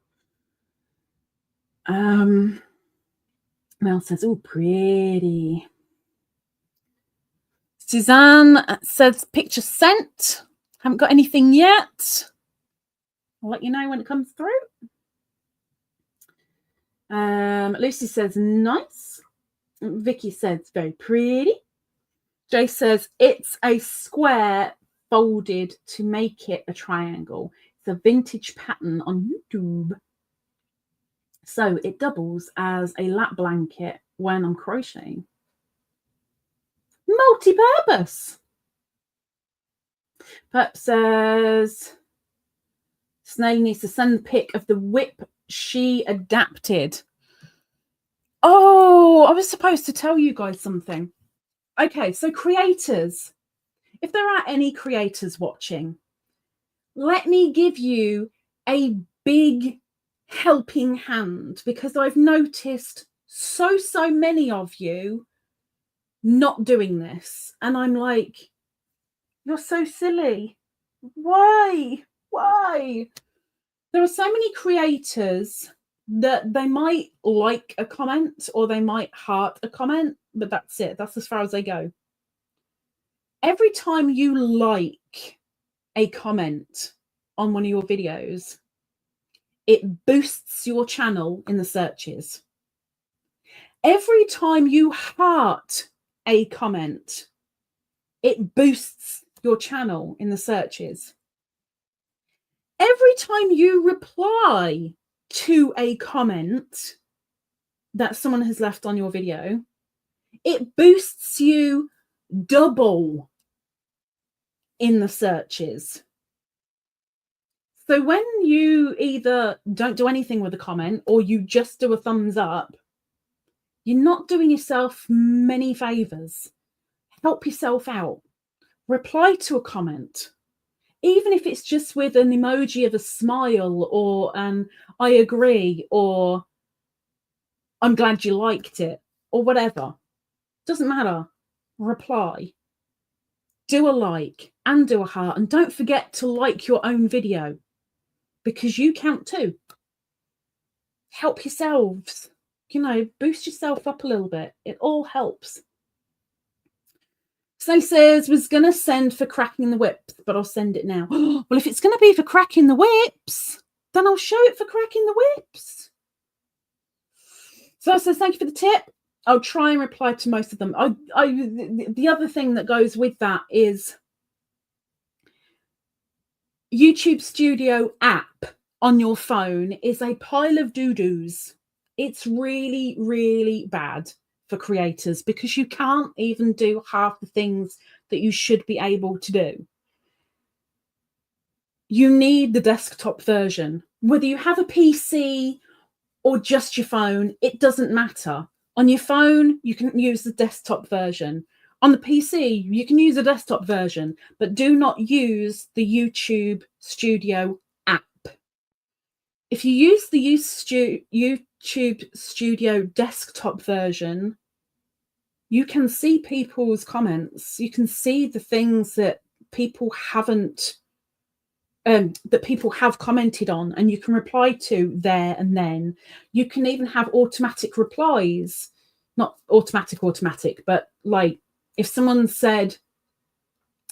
Mel says, oh, pretty. Suzanne says, picture sent. Haven't got anything yet. I'll let you know when it comes through. Lucy says, nice. Vicky says, very pretty. Jay says, it's a square folded to make it a triangle. It's a vintage pattern on YouTube. So it doubles as a lap blanket when I'm crocheting. Multi-purpose. Pep says, Snail needs to send the pic of the whip she adapted. Oh, I was supposed to tell you guys something. Okay, so creators, if there are any creators watching, let me give you a big helping hand because I've noticed so many of you not doing this. And I'm like, you're so silly. Why? There are so many creators that they might like a comment or they might heart a comment, but that's it. That's as far as they go. Every time you like a comment on one of your videos, it boosts your channel in the searches. Every time you heart a comment, it boosts your channel in the searches. Every time you reply to a comment that someone has left on your video, it boosts you double in the searches. So when you either don't do anything with a comment or you just do a thumbs up, you're not doing yourself many favors. Help yourself out. Reply to a comment. Even if it's just with an emoji of a smile or an I agree or I'm glad you liked it or whatever. Doesn't matter. Reply. do a like and do a heart. And don't forget to like your own video, because you count too. Help yourselves, you know, boost yourself up a little bit. It all helps. So says, was going to send for cracking the whips, but I'll send it now. Well, if it's going to be for cracking the whips, then I'll show it for cracking the whips. So it says, thank you for the tip. I'll try and reply to most of them. The other thing that goes with that is YouTube Studio app on your phone is a pile of doo-doos. It's really, really bad for creators because you can't even do half the things that you should be able to do. You need the desktop version. Whether you have a PC or just your phone, it doesn't matter. On your phone, you can use the desktop version. On the PC, you can use a desktop version, but do not use the YouTube Studio app. If you use the YouTube Studio desktop version, you can see people's comments. You can see the things that people haven't, that people have commented on, and you can reply to there and then. You can even have automatic replies, not automatic, but like if someone said,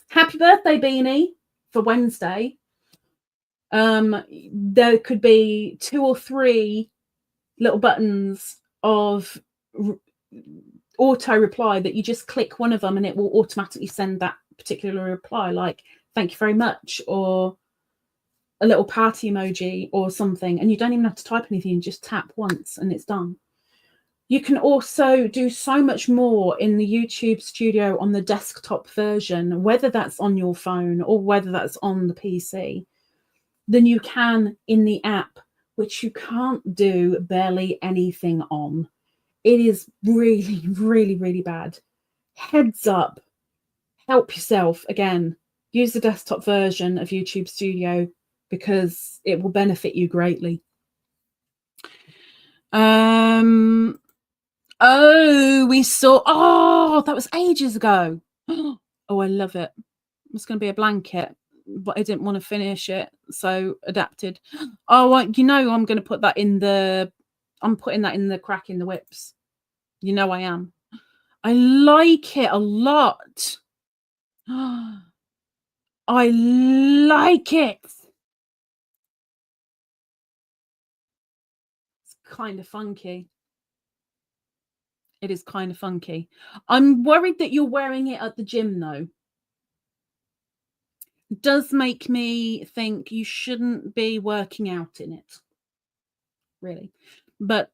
happy birthday, Beanie, for Wednesday, there could be 2 or 3 little buttons of auto reply that you just click one of them and it will automatically send that particular reply, like thank you very much, or a little party emoji or something, and you don't even have to type anything, you just tap once and it's done. You can also do so much more in the YouTube Studio on the desktop version, whether that's on your phone or whether that's on the PC, than you can in the app, which you can't do barely anything on. It is really, really, really bad. Heads up, help yourself. Again, use the desktop version of YouTube Studio because it will benefit you greatly. Oh, we saw, oh, that was ages ago. Oh, I love it. It's going to be a blanket, but I didn't want to finish it, so adapted. Oh, well, you know, I'm going to put that in the, I'm putting that in the cracking the whips. You know I am. I like it a lot. I like it. It's kind of funky. It is kind of funky. I'm worried that you're wearing it at the gym, though. It does make me think you shouldn't be working out in it, really. But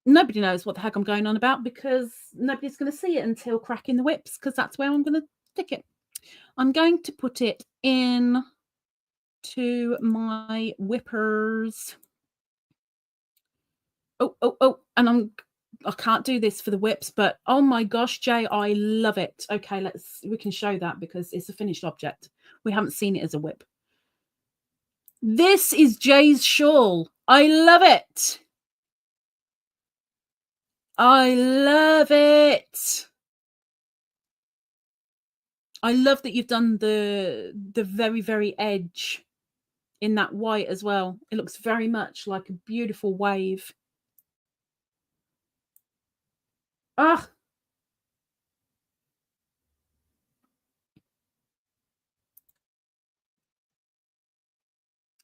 nobody knows what the heck I'm going on about because nobody's going to see it until cracking the whips, because that's where I'm going to stick it. I'm going to put it in to my whippers. Oh, and I can't do this for the whips, but oh my gosh, Jay, I love it. Okay, we can show that because it's a finished object. We haven't seen it as a whip. This is Jay's shawl. I love it. I love it. I love that you've done the very, very edge in that white as well. It looks very much like a beautiful wave. Ah.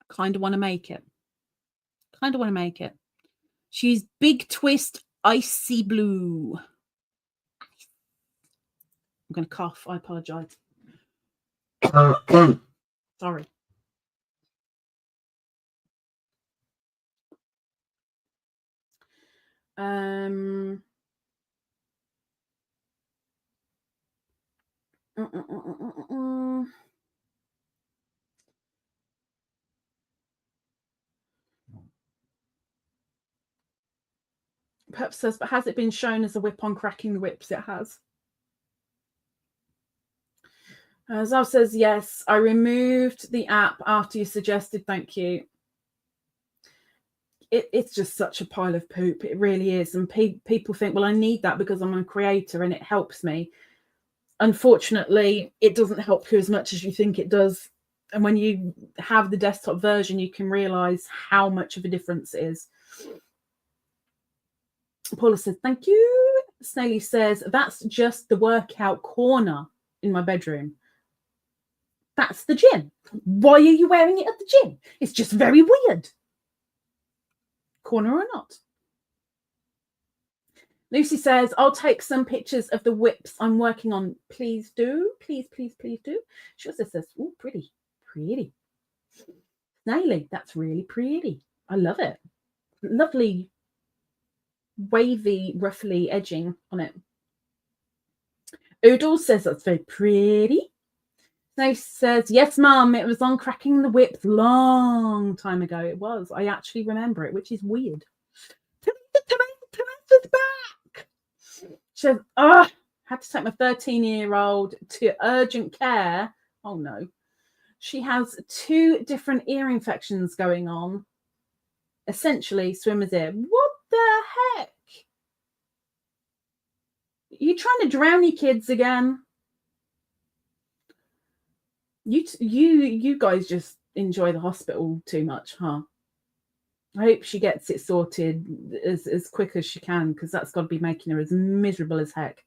Kind of want to make it. Kind of want to make it. She's Big Twist Icy Blue. I'm going to cough. I apologize. Sorry. Pep says, but has it been shown as a whip on cracking the whips? It has. Zav says, yes, I removed the app after you suggested. Thank you. It's just such a pile of poop. It really is. And people think, well, I need that because I'm a creator and it helps me. unfortunately, it doesn't help you as much as you think it does. And when you have the desktop version, you can realize how much of a difference it is. Paula says, thank you. Snaily says, that's just the workout corner in my bedroom. That's the gym. Why are you wearing it at the gym? It's just very weird. Corner or not. Lucy says, I'll take some pictures of the whips I'm working on. Please do. Please, please, please do. She also says, oh, pretty, pretty. Snaily, that's really pretty. I love it. Lovely, wavy, ruffly edging on it. Oodle says, that's very pretty. Snaily says, yes, Mum, it was on Cracking the Whips long time ago. It was. I actually remember it, which is weird. Tomato's back. She says, had to take my 13-year-old to urgent care. Oh, no. She has 2 different ear infections going on. Essentially, swimmer's ear. What the heck? You trying to drown your kids again? You guys just enjoy the hospital too much, huh? I hope she gets it sorted as quick as she can, because that's got to be making her as miserable as heck.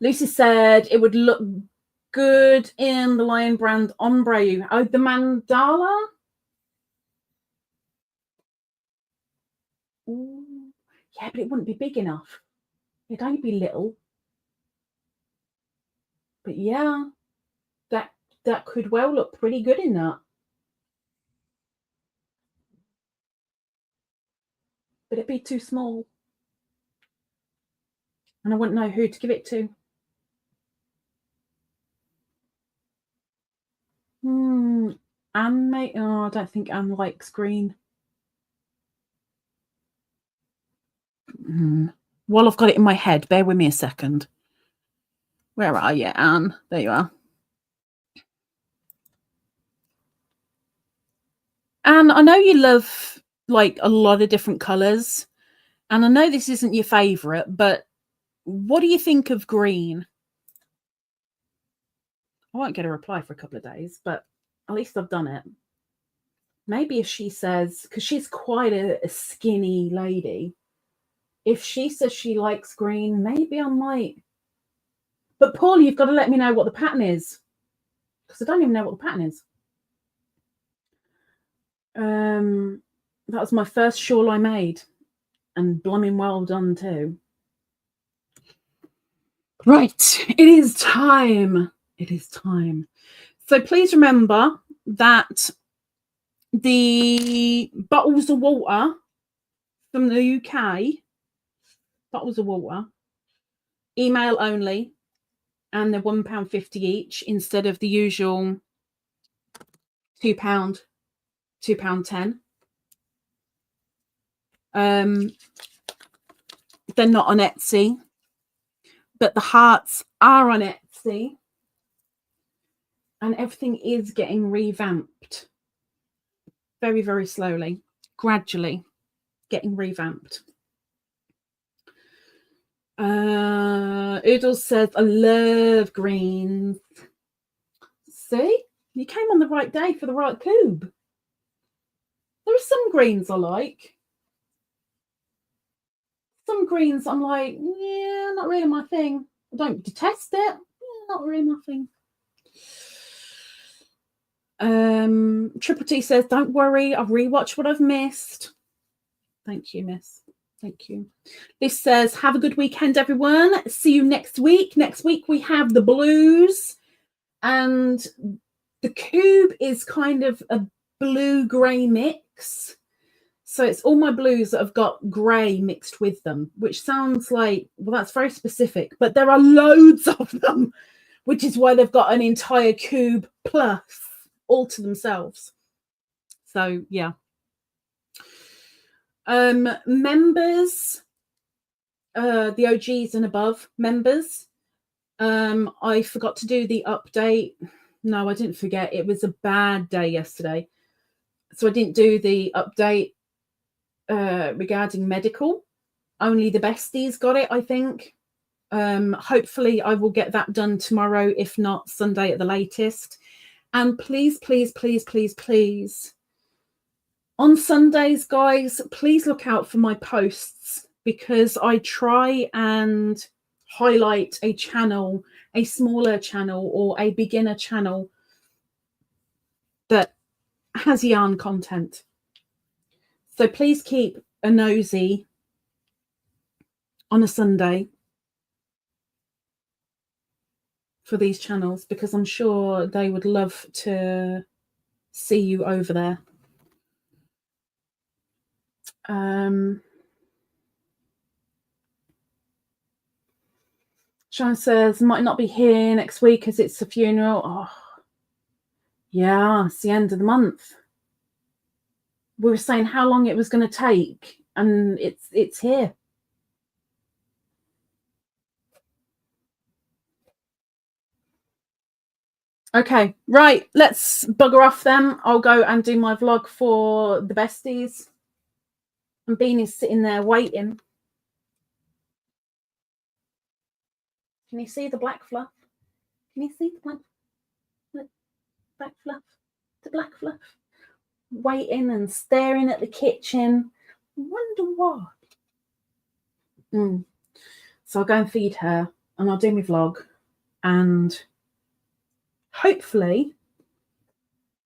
Lucy said it would look good in the LionBrand ombre. Oh, the mandala? Ooh. Yeah, but it wouldn't be big enough. It'd only be little. But yeah, that could well look pretty good in that. But it'd be too small. And I wouldn't know who to give it to. Anne may, I don't think Anne likes green. While I've got it in my head, bear with me a second. Where are you, Anne? There you are. Anne, I know you love like a lot of different colours. And I know this isn't your favourite, but what do you think of green? I won't get a reply for a couple of days, but at least I've done it. Maybe if she says, because she's quite a skinny lady, if she says she likes green, maybe I might. But Paul, you've got to let me know what the pattern is, because I don't even know what the pattern is. That was my first shawl I made, and blooming well done too. Right, it is time. It is time. So please remember that the bottles of water from the UK, bottles of water, email only, and they're £1.50 each instead of the usual £2, £2.10. They're not on Etsy, but the hearts are on Etsy, and everything is getting revamped very, very slowly, gradually getting revamped. Oodles says, I love greens. See, you came on the right day for the right cube. There are some greens I like. Some greens I'm like, yeah, not really my thing. I don't detest it. Yeah, not really my thing. Triple T says, don't worry, I've rewatched what I've missed. Thank you, miss. Thank you. This says, have a good weekend, everyone. See you next week. Next week we have the blues, and the cube is kind of a blue-grey mix. So it's all my blues that have got grey mixed with them, which sounds like, well, that's very specific, but there are loads of them, which is why they've got an entire cube plus all to themselves. So, yeah. Members, the OGs and above members, I forgot to do the update. No, I didn't forget. It was a bad day yesterday. So I didn't do the update regarding medical. Only the besties got it, I think. Hopefully I will get that done tomorrow, if not Sunday at the latest. And please, please, please, please, please, on Sundays, guys, please look out for my posts, because I try and highlight a channel, a smaller channel or a beginner channel that has yarn content. So please keep a nosy on a Sunday for these channels, because I'm sure they would love to see you over there. Sean says, might not be here next week as it's a funeral. Oh, yeah, it's the end of the month. We were saying how long it was going to take, and it's here. Okay, right, let's bugger off then. I'll go and do my vlog for the besties. And Beanie's sitting there waiting. Can you see the black fluff? Can you see the black fluff? The black fluff. Waiting and staring at the kitchen. I wonder why. So I'll go and feed her, and I'll do my vlog, and hopefully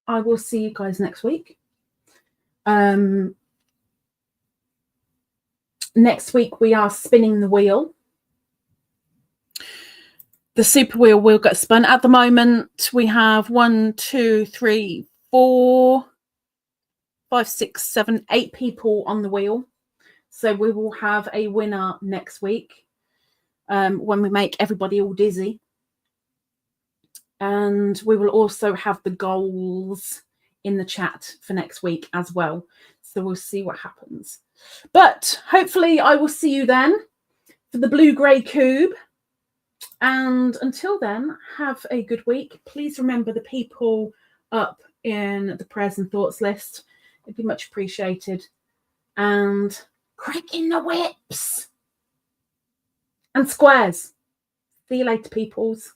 I will see you guys next week. Next week we are spinning the wheel. The super wheel will get spun. At the moment we have 1, 2, 3, 4, 5, 6, 7, 8 people on the wheel. So we will have a winner next week, when we make everybody all dizzy. And we will also have the goals in the chat for next week as well. So we'll see what happens. But hopefully I will see you then for the blue-grey cube. And until then, have a good week. Please remember the people up in the prayers and thoughts list. It'd be much appreciated. And cracking the whips and squares. See you later, peoples.